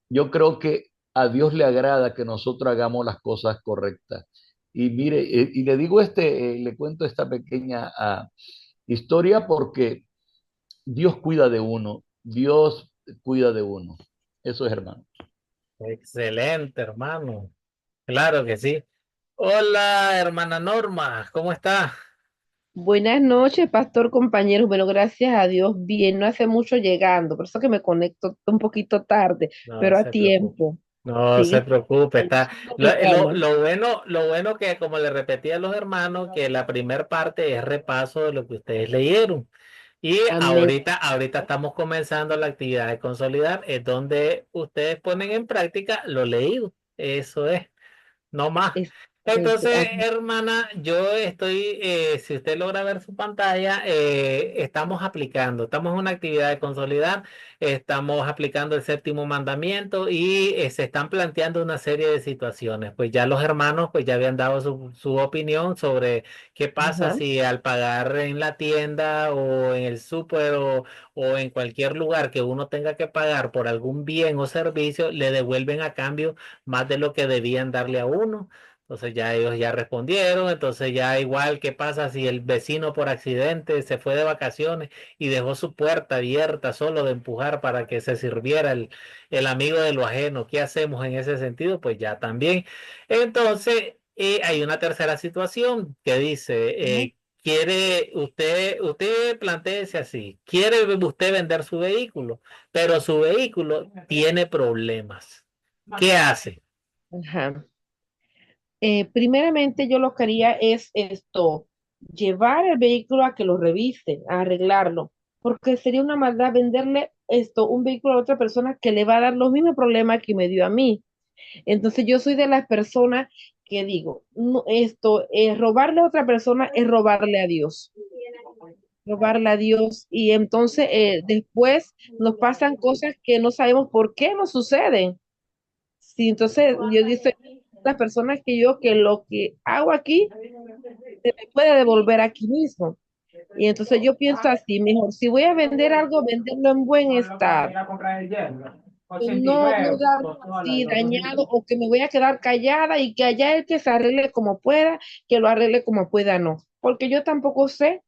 yo creo que a Dios le agrada que nosotros hagamos las cosas correctas. Y mire, y le digo le cuento esta pequeña historia porque Dios cuida de uno, Dios cuida de uno. Eso es, hermano. Excelente, hermano. Claro que sí. Hola, hermana Norma, ¿cómo está? Buenas noches, pastor compañeros. Bueno, gracias a Dios, bien, no hace mucho llegando, por eso que me conecto un poquito tarde, No pero a se preocupe. tiempo. No se Sí, preocupe, está haciendo mi cama. lo bueno que como le repetí a los hermanos, que la primer parte es repaso de lo que ustedes leyeron. Y Amén. ahorita estamos comenzando la actividad de consolidar, es donde ustedes ponen en práctica lo leído. Eso es. No más. Excelente. Entonces, hermana, yo estoy, si usted logra ver su pantalla, estamos en una actividad de consolidar, estamos aplicando el séptimo mandamiento y se están planteando una serie de situaciones. Pues ya los hermanos, pues ya habían dado su opinión sobre qué pasa Ajá. si al pagar en la tienda o en el súper o en cualquier lugar que uno tenga que pagar por algún bien o servicio, le devuelven a cambio más de lo que debían darle a uno. Entonces ya ellos ya respondieron, entonces ya igual, ¿qué pasa si el vecino por accidente se fue de vacaciones y dejó su puerta abierta solo de empujar para que se sirviera el amigo de lo ajeno? ¿Qué hacemos en ese sentido? Pues ya también. Entonces, hay una tercera situación que dice, Ajá. usted plantéese así, quiere usted vender su vehículo, pero su vehículo tiene problemas. ¿Qué hace? Ajá. Primeramente, yo lo que haría es esto, llevar el vehículo a que lo revise, a arreglarlo, porque sería una maldad venderle un vehículo a otra persona que le va a dar los mismos problemas que me dio a mí. Entonces yo soy de las personas que digo, no, robarle a otra persona es robarle a Dios, robarle a Dios. Y entonces después nos pasan cosas que no sabemos por qué nos suceden. Sí, entonces yo dice las personas que lo que hago aquí se me puede devolver aquí mismo. Y entonces yo pienso así, mejor, si voy a vender algo, venderlo en buen estado, no darlo así dañado o que me voy a quedar callada y que allá el que se arregle como pueda, que lo arregle como pueda, no. Porque yo tampoco sé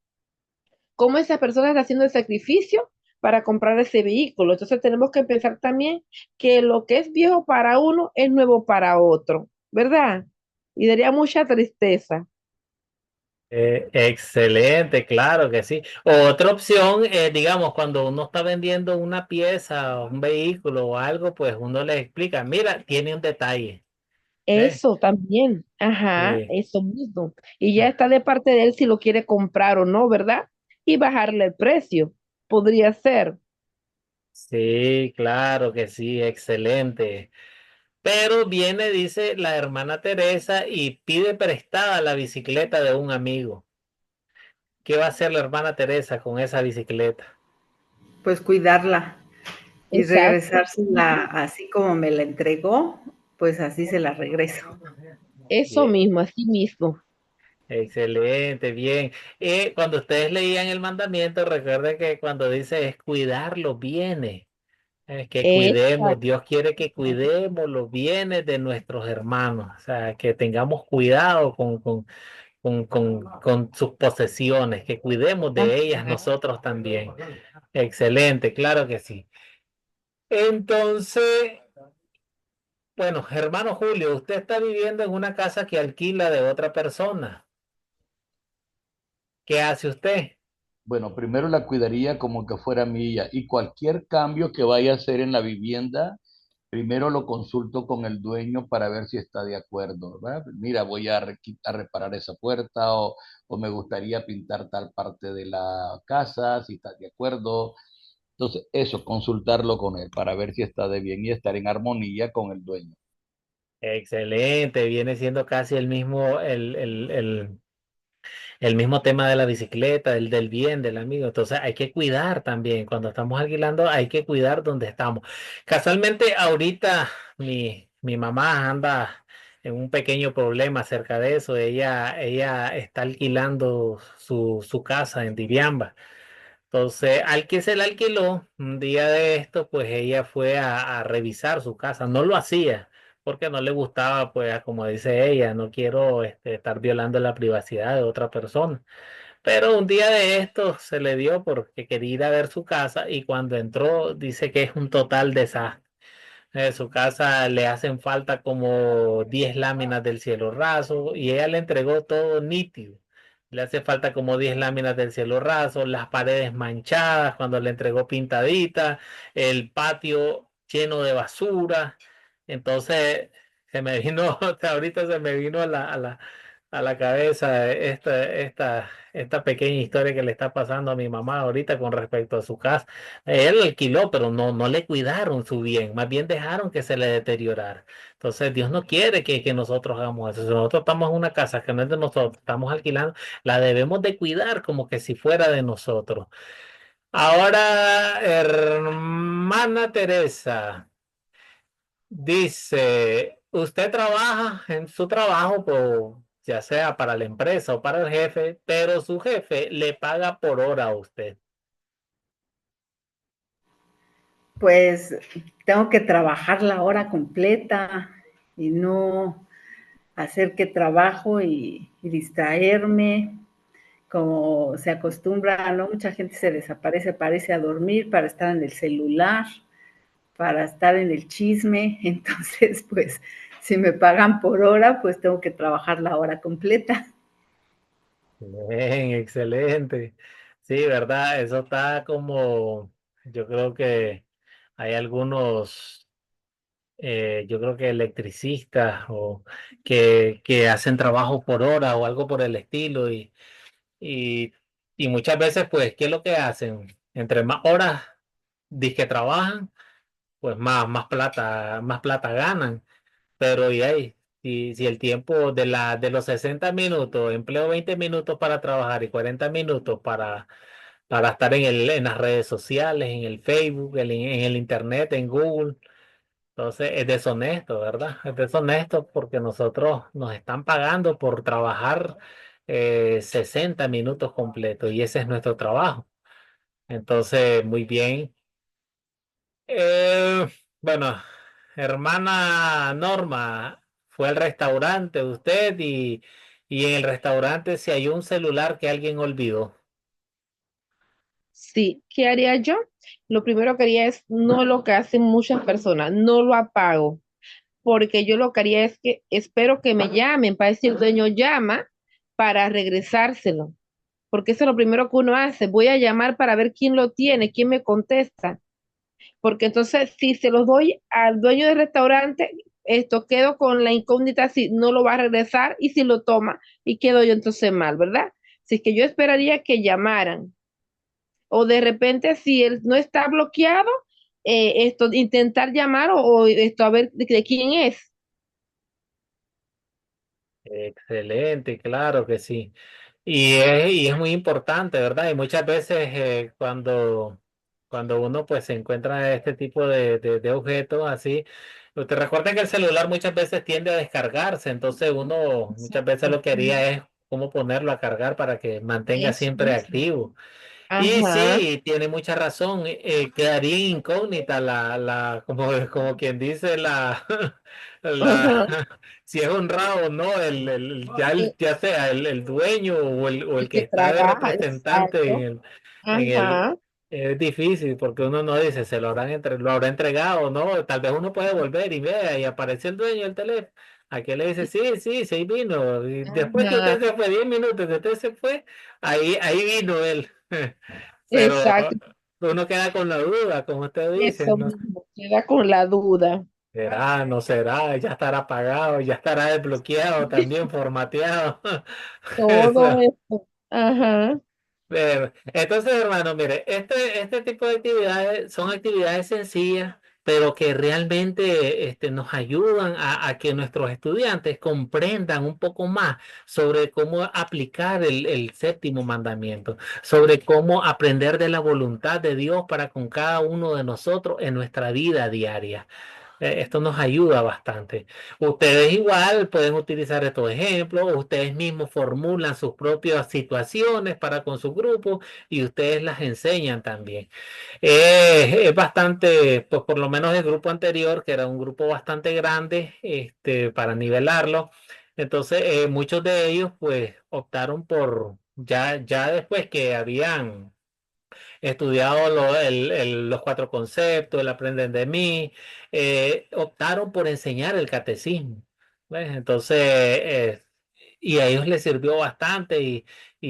cómo esa persona está haciendo el sacrificio para comprar ese vehículo. Entonces tenemos que pensar también que lo que es viejo para uno es nuevo para otro, ¿verdad? Y daría mucha tristeza. Excelente, claro que sí. Otra opción, digamos, cuando uno está vendiendo una pieza, un vehículo o algo, pues uno le explica, mira, tiene un detalle. ¿Eh? Eso también, ajá, Sí, eso mismo. Y ya está de parte de él si lo quiere comprar o no, ¿verdad? Y bajarle el precio. Podría ser. sí, claro que sí, excelente. Pero viene, dice la hermana Teresa, y pide prestada la bicicleta de un amigo. ¿Qué va a hacer la hermana Teresa con esa bicicleta? Pues cuidarla y Exacto. regresársela así como me la entregó, pues así se la regreso. Eso Bien, mismo, así mismo. excelente, bien. Cuando ustedes leían el mandamiento, recuerden que cuando dice es cuidar los bienes, que cuidemos, Exacto. Dios quiere que cuidemos los bienes de nuestros hermanos, o sea, que tengamos cuidado con sus posesiones, que cuidemos de ellas nosotros también. Excelente, claro que sí. Entonces, bueno, hermano Julio, usted está viviendo en una casa que alquila de otra persona. ¿Qué hace usted? Bueno, primero la cuidaría como que fuera mía y cualquier cambio que vaya a hacer en la vivienda, primero lo consulto con el dueño para ver si está de acuerdo, ¿verdad? Mira, voy a reparar esa puerta o me gustaría pintar tal parte de la casa, si está de acuerdo. Entonces, eso, consultarlo con él para ver si está de bien y estar en armonía con el dueño. Excelente, viene siendo casi el mismo, el mismo tema de la bicicleta, del bien del amigo. Entonces hay que cuidar también. Cuando estamos alquilando, hay que cuidar donde estamos. Casualmente, ahorita mi mamá anda en un pequeño problema acerca de eso. Ella está alquilando su casa en Diriamba. Entonces, al que se la alquiló, un día de esto, pues ella fue a revisar su casa. No lo hacía porque no le gustaba, pues, como dice ella, no quiero estar violando la privacidad de otra persona. Pero un día de esto se le dio porque quería ir a ver su casa y cuando entró dice que es un total desastre. Su casa le hacen falta como 10 láminas del cielo raso y ella le entregó todo nítido. Le hace falta como 10 láminas del cielo raso, las paredes manchadas cuando le entregó pintadita, el patio lleno de basura. Entonces se me vino, ahorita se me vino a la cabeza esta pequeña historia que le está pasando a mi mamá ahorita con respecto a su casa. Él lo alquiló, pero no le cuidaron su bien, más bien dejaron que se le deteriorara. Entonces, Dios no quiere que nosotros hagamos eso. Si nosotros estamos en una casa que no es de nosotros, estamos alquilando, la debemos de cuidar como que si fuera de nosotros. Ahora, hermana Teresa, dice, usted trabaja en su trabajo, ya sea para la empresa o para el jefe, pero su jefe le paga por hora a usted. Pues tengo que trabajar la hora completa y no hacer que trabajo y distraerme, como se acostumbra, ¿no? Mucha gente se desaparece, parece a dormir para estar en el celular, para estar en el chisme. Entonces, pues, si me pagan por hora, pues tengo que trabajar la hora completa. Bien, excelente. Sí, ¿verdad? Eso está como, yo creo que hay algunos, yo creo que electricistas o que hacen trabajo por hora o algo por el estilo y, y muchas veces, pues, ¿qué es lo que hacen? Entre más horas que trabajan, pues más plata ganan. Pero y ahí, si el tiempo de los 60 minutos, empleo 20 minutos para trabajar y 40 minutos para estar en las redes sociales, en el Facebook, en el Internet, en Google. Entonces es deshonesto, ¿verdad? Es deshonesto porque nosotros nos están pagando por trabajar 60 minutos completos y ese es nuestro trabajo. Entonces, muy bien. Eh, bueno, hermana Norma, fue al restaurante usted y en el restaurante se halló un celular que alguien olvidó. Sí, ¿qué haría yo? Lo primero que haría es no lo que hacen muchas personas, no lo apago, porque yo lo que haría es que espero que me llamen para decir, el dueño llama para regresárselo, porque eso es lo primero que uno hace. Voy a llamar para ver quién lo tiene, quién me contesta, porque entonces si se los doy al dueño del restaurante, esto quedo con la incógnita si no lo va a regresar y si lo toma y quedo yo entonces mal, ¿verdad? Así que yo esperaría que llamaran o de repente si él no está bloqueado, esto intentar llamar o esto a ver de quién es. Excelente, claro que sí. Y es muy importante, ¿verdad? Y muchas veces cuando uno pues se encuentra este tipo de objetos así, te recuerda que el celular muchas veces tiende a descargarse, entonces uno muchas veces Exacto. lo que haría es cómo ponerlo a cargar para que mantenga Eso siempre mismo. activo. Y Ajá. sí, tiene mucha razón. Quedaría incógnita como quien dice la, Ajá. si es honrado o no, Eh, ya sea el dueño o el El que que está de trabaja, representante exacto. en Ajá. es difícil porque uno no dice, lo habrá entregado o no. Tal vez uno puede volver y vea y aparece el dueño del teléfono. Aquí le dice, sí, sí, sí vino. Y después que usted Ajá. se fue, 10 minutos que usted se fue, ahí vino él. Pero Exacto. uno queda con la duda, como usted dice, Eso ¿no? mismo. Queda con la duda. ¿Será? ¿No será? Ya estará apagado, ya estará desbloqueado, también formateado. Todo Eso. esto. Ajá. Entonces, hermano, mire, este tipo de actividades son actividades sencillas, pero que realmente nos ayudan a que nuestros estudiantes comprendan un poco más sobre cómo aplicar el séptimo mandamiento, sobre cómo aprender de la voluntad de Dios para con cada uno de nosotros en nuestra vida diaria. Esto nos ayuda bastante. Ustedes igual pueden utilizar estos ejemplos, ustedes mismos formulan sus propias situaciones para con su grupo y ustedes las enseñan también. Es bastante, pues por lo menos el grupo anterior, que era un grupo bastante grande, para nivelarlo. Entonces, muchos de ellos pues optaron por, ya después que habían estudiado los cuatro conceptos, el aprenden de mí, optaron por enseñar el catecismo. ¿Ves? Entonces, y a ellos les sirvió bastante y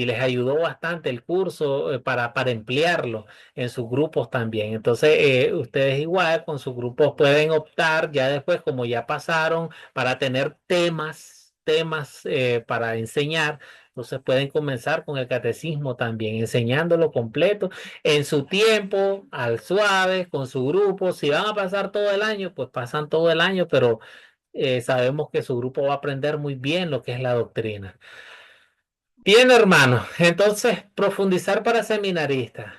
les ayudó bastante el curso para emplearlo en sus grupos también. Entonces, ustedes igual con sus grupos pueden optar ya después, como ya pasaron, para tener temas para enseñar. Entonces pueden comenzar con el catecismo también, enseñándolo completo en su tiempo, al suave, con su grupo. Si van a pasar todo el año, pues pasan todo el año, pero sabemos que su grupo va a aprender muy bien lo que es la doctrina. Bien, hermano, entonces profundizar para seminaristas.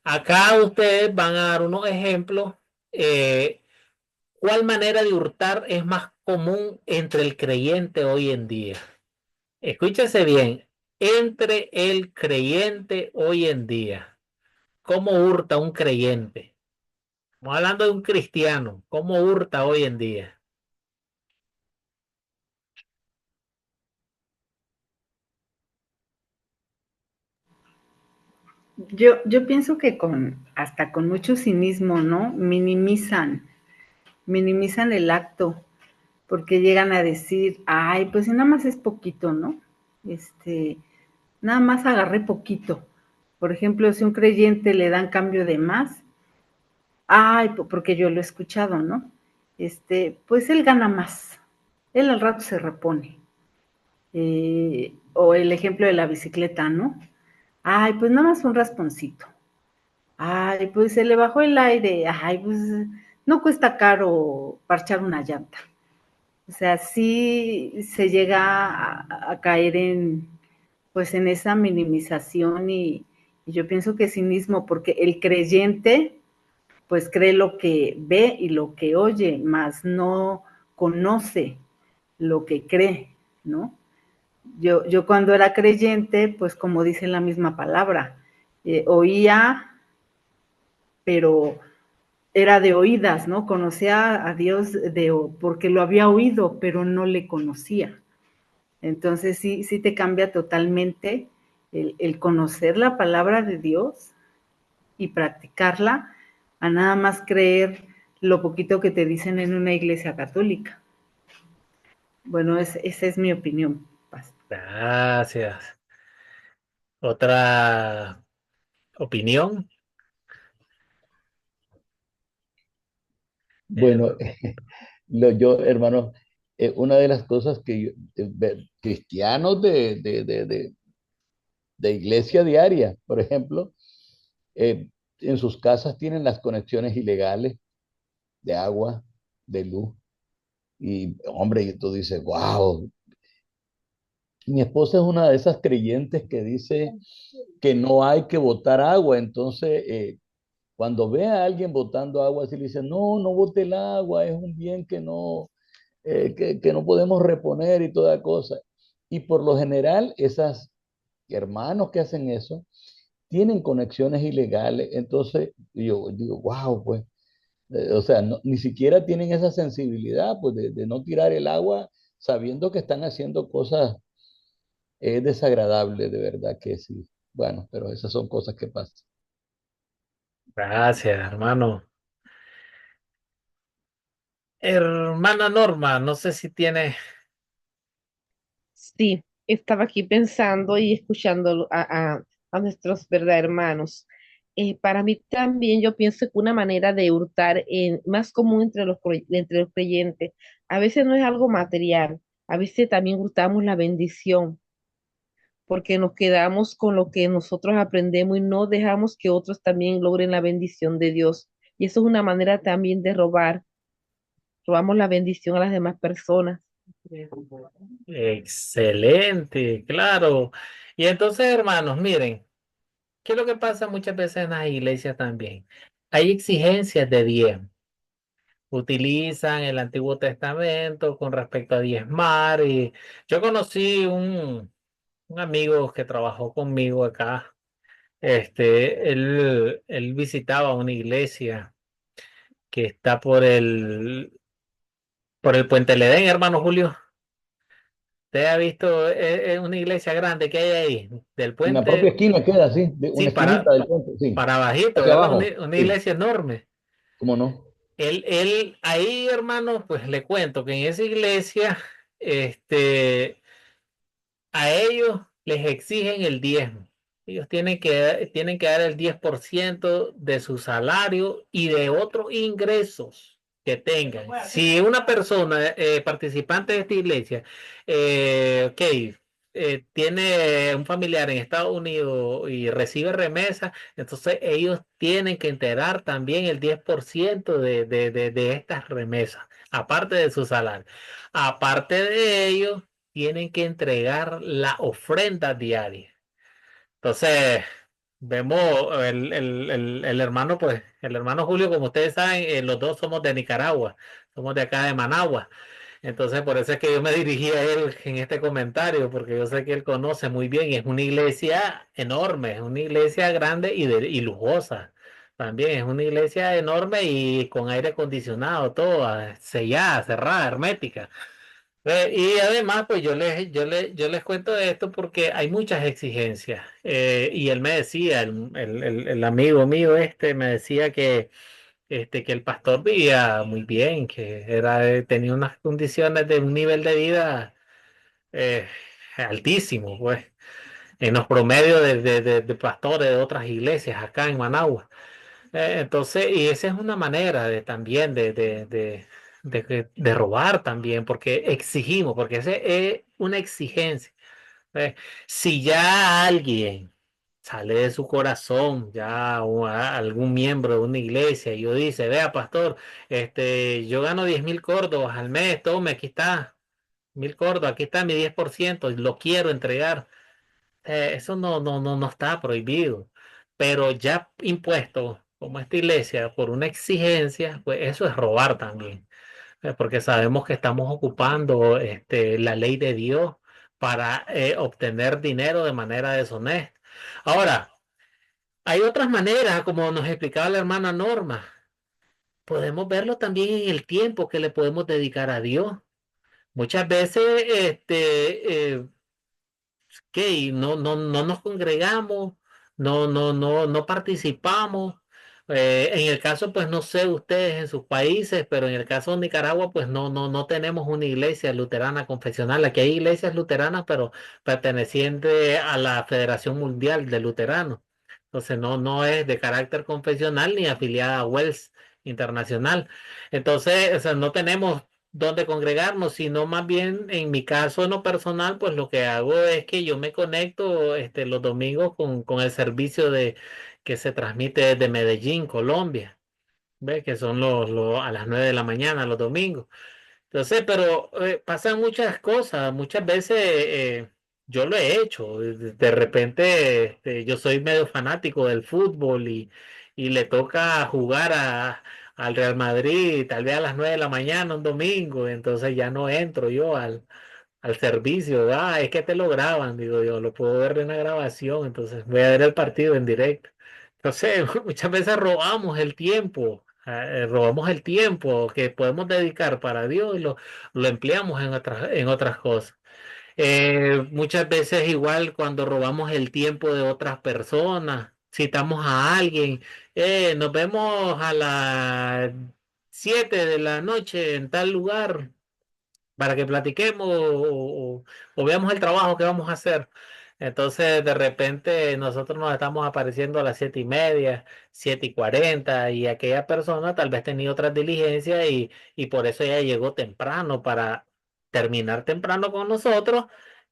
Acá ustedes van a dar unos ejemplos. eh, ¿Cuál manera de hurtar es más común entre el creyente hoy en día? Escúchese bien, entre el creyente hoy en día. ¿Cómo hurta un creyente? Estamos hablando de un cristiano. ¿Cómo hurta hoy en día? Yo pienso que hasta con mucho cinismo, ¿no? Minimizan el acto, porque llegan a decir, ay, pues si nada más es poquito, ¿no? Este, nada más agarré poquito. Por ejemplo, si un creyente le dan cambio de más, ay, porque yo lo he escuchado, ¿no? Pues él gana más. Él al rato se repone. O el ejemplo de la bicicleta, ¿no? Ay, pues nada más un rasponcito. Ay, pues se le bajó el aire. Ay, pues no cuesta caro parchar una llanta. O sea, sí se llega a caer pues en esa minimización y yo pienso que cinismo, porque el creyente pues cree lo que ve y lo que oye, más no conoce lo que cree, ¿no? Yo cuando era creyente, pues como dice la misma palabra, oía, pero era de oídas, ¿no? Conocía a Dios porque lo había oído, pero no le conocía. Entonces sí te cambia totalmente el conocer la palabra de Dios y practicarla a nada más creer lo poquito que te dicen en una iglesia católica. Bueno, esa es mi opinión. Gracias. ¿Otra opinión? Eh, Bueno, yo, hermano, una de las cosas cristianos de iglesia diaria, por ejemplo, en sus casas tienen las conexiones ilegales de agua, de luz. Y hombre, y tú dices, wow, Mi esposa es una de esas creyentes que dice que no hay que botar agua. Entonces, cuando ve a alguien botando agua, así le dice, no, no bote el agua, es un bien que no podemos reponer y toda cosa. Y por lo general, esos hermanos que hacen eso tienen conexiones ilegales. Entonces, yo digo, wow, pues, o sea, ni siquiera tienen esa sensibilidad, pues, de no tirar el agua sabiendo que están haciendo cosas desagradables, de verdad que sí. Bueno, pero esas son cosas que pasan. Gracias, hermano. Hermana Norma, no sé si tiene. Sí, estaba aquí pensando y escuchando a nuestros verdad hermanos. Para mí también yo pienso que una manera de hurtar más común entre los creyentes, a veces no es algo material, a veces también hurtamos la bendición, porque nos quedamos con lo que nosotros aprendemos y no dejamos que otros también logren la bendición de Dios. Y eso es una manera también de robar, robamos la bendición a las demás personas. Excelente, claro. Y entonces, hermanos, miren, ¿qué es lo que pasa muchas veces en las iglesias también? Hay exigencias de diezmo. Utilizan el Antiguo Testamento con respecto a diezmar. Y yo conocí un amigo que trabajó conmigo acá. Él visitaba una iglesia que está por el Puente Ledén, hermano Julio. ¿Usted ha visto una iglesia grande que hay ahí? Del En la propia puente, esquina queda así, de sí, una esquinita del puente, sí, para bajito, hacia ¿verdad? abajo, Una sí, iglesia enorme. cómo no. Ahí, hermano, pues le cuento que en esa iglesia, este, a ellos les exigen el diezmo. Ellos tienen que dar el 10% de su salario y de otros ingresos que tengan. Si una persona participante de esta iglesia, ok, tiene un familiar en Estados Unidos y recibe remesa, entonces ellos tienen que enterar también el 10% de estas remesas, aparte de su salario. Aparte de ello tienen que entregar la ofrenda diaria. Entonces, vemos el hermano, pues, el hermano Julio, como ustedes saben, los dos somos de Nicaragua, somos de acá de Managua. Entonces, por eso es que yo me dirigí a él en este comentario, porque yo sé que él conoce muy bien y es una iglesia enorme, es una iglesia grande y lujosa. También es una iglesia enorme y con aire acondicionado, toda sellada, cerrada, hermética. Y además, pues yo les cuento esto porque hay muchas exigencias. Y él me decía, el amigo mío me decía que el pastor vivía muy bien, que tenía unas condiciones de un nivel de vida eh, altísimo, pues, en los promedios de pastores de otras iglesias acá en Managua. Entonces, y esa es una manera también de robar también, porque exigimos, porque esa es una exigencia. Eh, si ya alguien sale de su corazón, ya algún miembro de una iglesia, y yo dice, vea, pastor, yo gano 10.000 córdobas al mes, tome, aquí está, 1.000 córdobas, aquí está mi 10% y lo quiero entregar. Eso no está prohibido, pero ya impuesto como esta iglesia por una exigencia, pues eso es robar también, porque sabemos que estamos ocupando la ley de Dios para obtener dinero de manera deshonesta. Ahora, hay otras maneras, como nos explicaba la hermana Norma, podemos verlo también en el tiempo que le podemos dedicar a Dios. Muchas veces, que no nos congregamos, no participamos. En el caso, pues no sé ustedes en sus países, pero en el caso de Nicaragua, pues no tenemos una iglesia luterana confesional. Aquí hay iglesias luteranas, pero pertenecientes a la Federación Mundial de Luteranos. Entonces no es de carácter confesional ni afiliada a Wells Internacional. Entonces, o sea, no tenemos donde congregarnos, sino más bien en mi caso en lo personal, pues lo que hago es que yo me conecto los domingos con el servicio que se transmite desde Medellín, Colombia, ¿ves? Que son a las 9 de la mañana los domingos. Entonces, pero pasan muchas cosas, muchas veces yo lo he hecho. De repente, yo soy medio fanático del fútbol y le toca jugar al Real Madrid, tal vez a las 9 de la mañana, un domingo, entonces ya no entro yo al servicio. Ah, es que te lo graban, digo yo, lo puedo ver en la grabación, entonces voy a ver el partido en directo. Entonces, muchas veces robamos el tiempo. Robamos el tiempo que podemos dedicar para Dios y lo empleamos en otras cosas. Muchas veces igual cuando robamos el tiempo de otras personas, citamos a alguien, nos vemos a las 7 de la noche en tal lugar para que platiquemos o veamos el trabajo que vamos a hacer. Entonces, de repente, nosotros nos estamos apareciendo a las 7:30, 7:40, y aquella persona tal vez tenía otras diligencias y por eso ella llegó temprano para terminar temprano con nosotros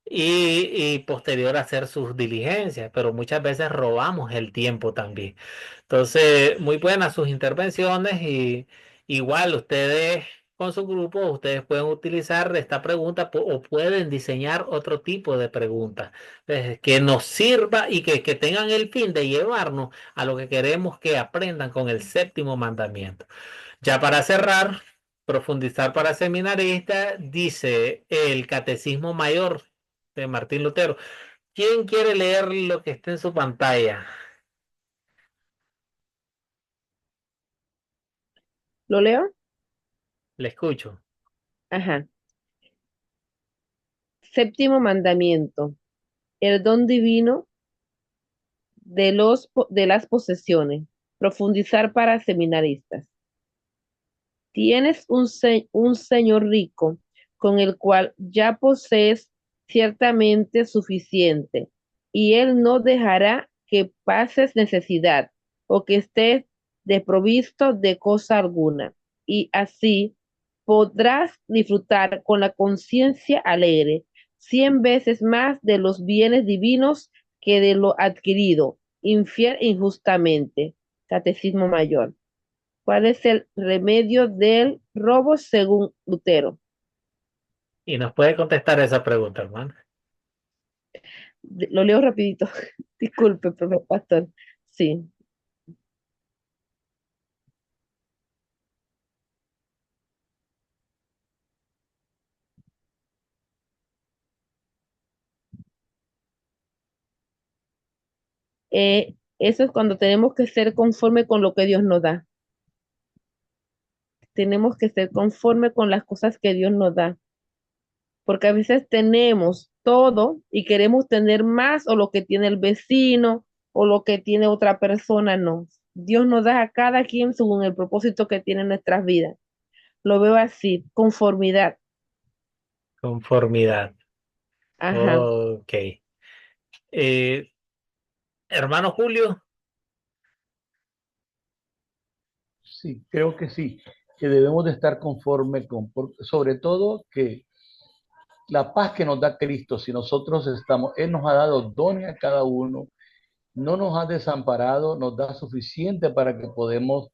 y posterior hacer sus diligencias, pero muchas veces robamos el tiempo también. Entonces, muy buenas sus intervenciones y igual ustedes con su grupo, ustedes pueden utilizar esta pregunta o pueden diseñar otro tipo de preguntas que nos sirva y que tengan el fin de llevarnos a lo que queremos que aprendan con el séptimo mandamiento. Ya para cerrar, profundizar para seminaristas, dice el Catecismo Mayor de Martín Lutero. ¿Quién quiere leer lo que está en su pantalla? ¿Lo leo? Le escucho. Ajá. Séptimo mandamiento. El don divino de las posesiones. Profundizar para seminaristas. Tienes un señor rico con el cual ya posees ciertamente suficiente, y él no dejará que pases necesidad o que estés desprovisto de cosa alguna, y así podrás disfrutar con la conciencia alegre 100 veces más de los bienes divinos que de lo adquirido injustamente. Catecismo Mayor. ¿Cuál es el remedio del robo según Lutero? Y nos puede contestar esa pregunta, hermano. Lo leo rapidito. Disculpe, profesor pastor. Sí. Eso es cuando tenemos que ser conforme con lo que Dios nos da. Tenemos que ser conforme con las cosas que Dios nos da. Porque a veces tenemos todo y queremos tener más o lo que tiene el vecino o lo que tiene otra persona. No. Dios nos da a cada quien según el propósito que tiene en nuestras vidas. Lo veo así, conformidad. Conformidad. Ajá. Ok. Eh, hermano Julio. Sí, creo que sí, que debemos de estar conforme con, sobre todo que la paz que nos da Cristo, si nosotros estamos, Él nos ha dado dones a cada uno, no nos ha desamparado, nos da suficiente para que podamos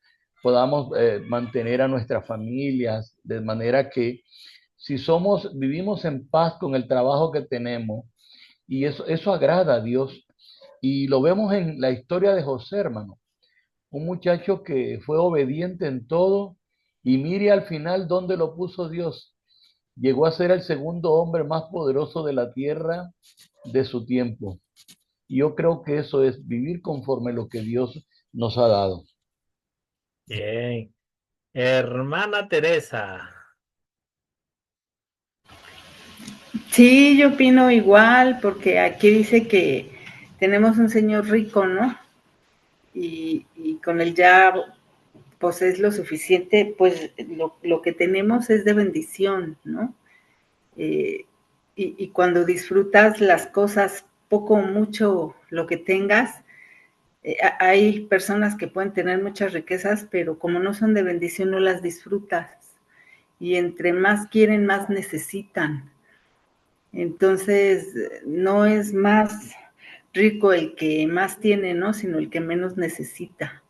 mantener a nuestras familias, de manera que si vivimos en paz con el trabajo que tenemos, y eso agrada a Dios, y lo vemos en la historia de José, hermano, un muchacho que fue obediente en todo, y mire al final dónde lo puso Dios. Llegó a ser el segundo hombre más poderoso de la tierra de su tiempo. Y yo creo que eso es vivir conforme lo que Dios nos ha dado. Bien. Hermana Teresa. Sí, yo opino igual, porque aquí dice que tenemos un señor rico, ¿no? Y con él ya posees lo suficiente, pues lo que tenemos es de bendición, ¿no? Eh, y cuando disfrutas las cosas, poco o mucho lo que tengas, hay personas que pueden tener muchas riquezas, pero como no son de bendición, no las disfrutas. Y entre más quieren, más necesitan. Entonces, no es más rico el que más tiene, ¿no? Sino el que menos necesita.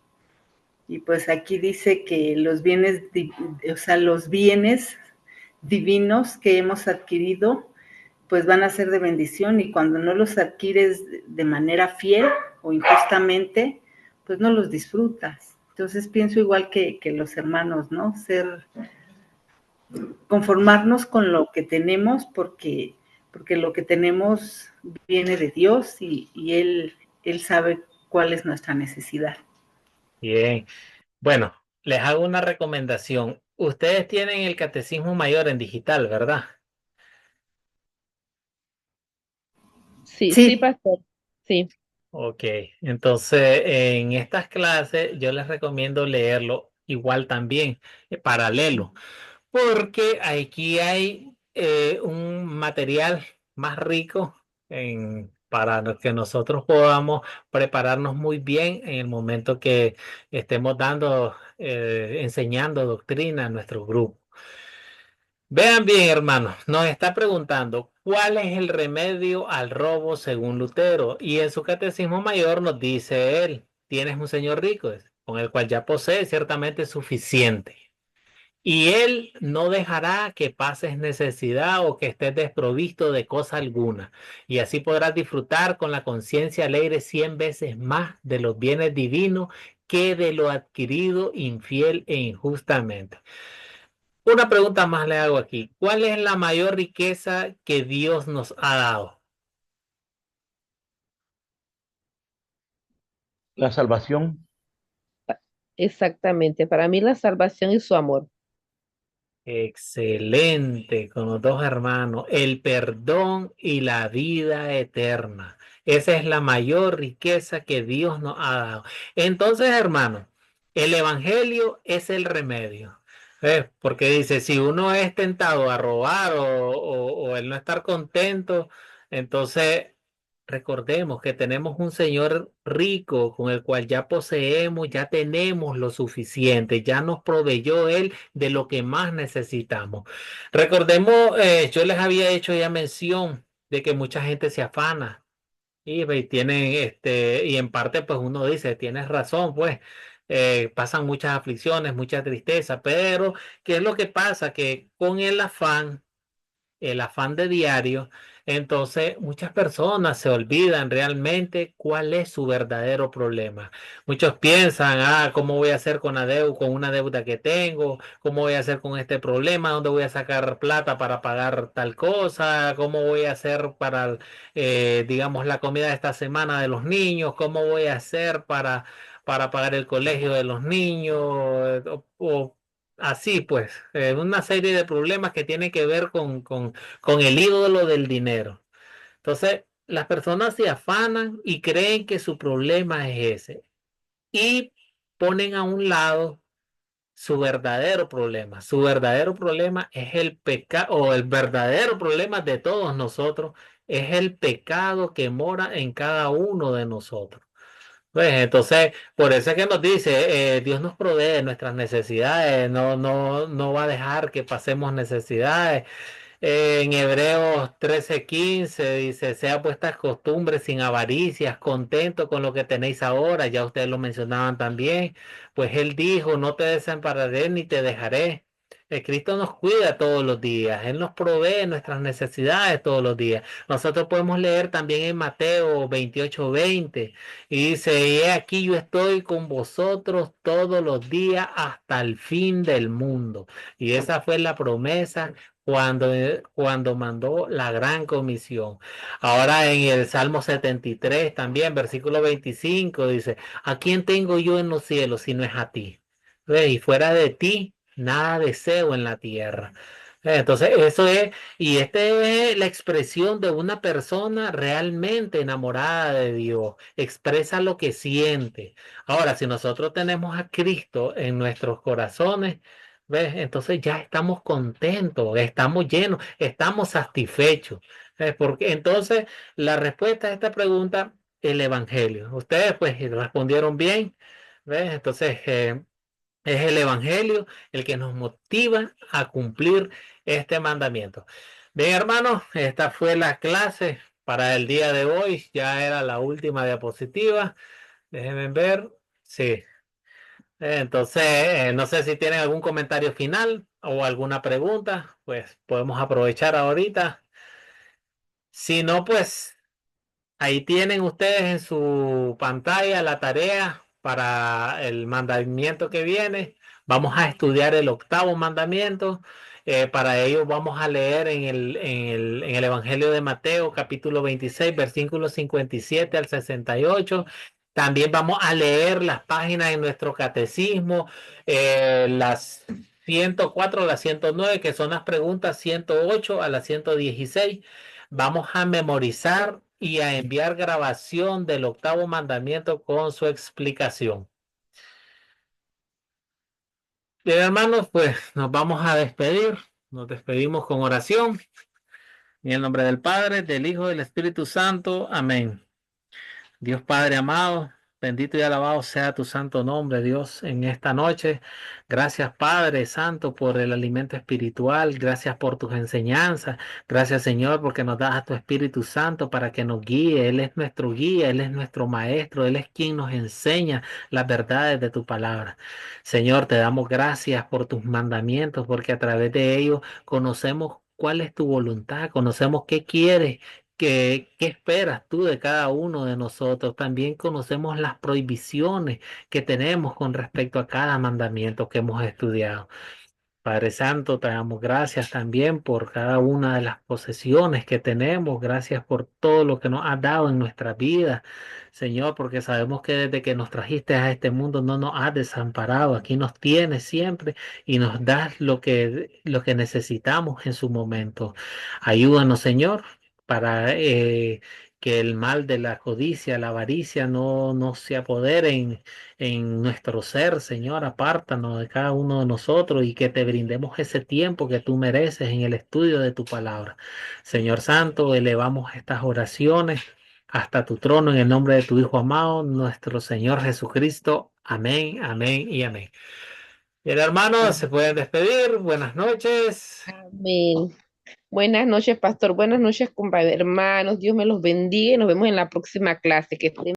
Y pues aquí dice que los bienes, o sea, los bienes divinos que hemos adquirido pues van a ser de bendición, y cuando no los adquieres de manera fiel o injustamente, pues no los disfrutas. Entonces pienso igual que los hermanos, ¿no? Conformarnos con lo que tenemos, porque lo que tenemos viene de Dios, y Él sabe cuál es nuestra necesidad. Bien. Bueno, les hago una recomendación. Ustedes tienen el Catecismo Mayor en digital, ¿verdad? Sí, sí, Sí, pastor. Sí. Ok, entonces en estas clases yo les recomiendo leerlo igual también, paralelo, porque aquí hay un material más rico para que nosotros podamos prepararnos muy bien en el momento que estemos enseñando doctrina a nuestro grupo. Vean bien, hermanos, nos está preguntando cuál es el remedio al robo según Lutero. Y en su catecismo mayor nos dice él, tienes un señor rico, con el cual ya posees ciertamente suficiente. Y él no dejará que pases necesidad o que estés desprovisto de cosa alguna. Y así podrás disfrutar con la conciencia alegre 100 veces más de los bienes divinos que de lo adquirido infiel e injustamente. Una pregunta más le hago aquí. ¿Cuál es la mayor riqueza que Dios nos ha dado? La salvación. Exactamente. Para mí la salvación y su amor. Excelente, con los dos hermanos. El perdón y la vida eterna. Esa es la mayor riqueza que Dios nos ha dado. Entonces, hermano, el evangelio es el remedio. Porque dice, si uno es tentado a robar o el no estar contento, entonces recordemos que tenemos un Señor rico con el cual ya poseemos, ya tenemos lo suficiente, ya nos proveyó Él de lo que más necesitamos. Recordemos, yo les había hecho ya mención de que mucha gente se afana y tienen, y en parte pues uno dice, tienes razón, pues pasan muchas aflicciones, mucha tristeza, pero ¿qué es lo que pasa? Que con el afán de diario, entonces muchas personas se olvidan realmente cuál es su verdadero problema. Muchos piensan, ¿cómo voy a hacer con una deuda que tengo? ¿Cómo voy a hacer con este problema? ¿Dónde voy a sacar plata para pagar tal cosa? ¿Cómo voy a hacer para, digamos, la comida de esta semana de los niños? ¿Cómo voy a hacer para pagar el colegio de los niños? Así pues, una serie de problemas que tienen que ver con el ídolo del dinero. Entonces, las personas se afanan y creen que su problema es ese y ponen a un lado su verdadero problema. Su verdadero problema es el pecado, o el verdadero problema de todos nosotros es el pecado que mora en cada uno de nosotros. Pues entonces, por eso es que nos dice, Dios nos provee nuestras necesidades, no va a dejar que pasemos necesidades. En Hebreos 13:15 dice, sea vuestras costumbres sin avaricias, contento con lo que tenéis ahora, ya ustedes lo mencionaban también, pues Él dijo, no te desampararé ni te dejaré. Cristo nos cuida todos los días, Él nos provee nuestras necesidades todos los días. Nosotros podemos leer también en Mateo 28:20 y dice, y he aquí yo estoy con vosotros todos los días hasta el fin del mundo. Y esa fue la promesa cuando mandó la gran comisión. Ahora en el Salmo 73 también, versículo 25, dice, ¿a quién tengo yo en los cielos si no es a ti? Y fuera de ti, nada deseo en la tierra. Entonces, eso es, y esta es la expresión de una persona realmente enamorada de Dios, expresa lo que siente. Ahora, si nosotros tenemos a Cristo en nuestros corazones, ¿ves? Entonces ya estamos contentos, estamos llenos, estamos satisfechos. Porque entonces la respuesta a esta pregunta, el Evangelio. Ustedes pues respondieron bien, ¿ves? Entonces es el Evangelio el que nos motiva a cumplir este mandamiento. Bien, hermanos, esta fue la clase para el día de hoy. Ya era la última diapositiva. Déjenme ver. Sí. Entonces, no sé si tienen algún comentario final o alguna pregunta, pues podemos aprovechar ahorita. Si no, pues ahí tienen ustedes en su pantalla la tarea para el mandamiento que viene. Vamos a estudiar el octavo mandamiento. Para ello vamos a leer en el Evangelio de Mateo, capítulo 26, versículos 57 al 68. También vamos a leer las páginas en nuestro catecismo, las 104 a las 109, que son las preguntas 108 a las 116. Vamos a memorizar y a enviar grabación del octavo mandamiento con su explicación. Bien, hermanos, pues nos vamos a despedir. Nos despedimos con oración. En el nombre del Padre, del Hijo y del Espíritu Santo. Amén. Dios Padre amado, bendito y alabado sea tu santo nombre, Dios, en esta noche. Gracias, Padre Santo, por el alimento espiritual. Gracias por tus enseñanzas. Gracias, Señor, porque nos das a tu Espíritu Santo para que nos guíe. Él es nuestro guía, Él es nuestro maestro, Él es quien nos enseña las verdades de tu palabra. Señor, te damos gracias por tus mandamientos, porque a través de ellos conocemos cuál es tu voluntad, conocemos qué quieres. ¿Qué esperas tú de cada uno de nosotros? También conocemos las prohibiciones que tenemos con respecto a cada mandamiento que hemos estudiado. Padre Santo, te damos gracias también por cada una de las posesiones que tenemos. Gracias por todo lo que nos has dado en nuestra vida, Señor, porque sabemos que desde que nos trajiste a este mundo no nos has desamparado. Aquí nos tienes siempre y nos das lo que necesitamos en su momento. Ayúdanos, Señor, para que el mal de la codicia, la avaricia no se apodere en nuestro ser, Señor. Apártanos de cada uno de nosotros y que te brindemos ese tiempo que tú mereces en el estudio de tu palabra. Señor Santo, elevamos estas oraciones hasta tu trono en el nombre de tu Hijo amado, nuestro Señor Jesucristo. Amén, amén y amén. Bien, hermanos, se pueden despedir. Buenas noches. Amén. Buenas noches, pastor. Buenas noches, hermanos. Dios me los bendiga y nos vemos en la próxima clase. Que estén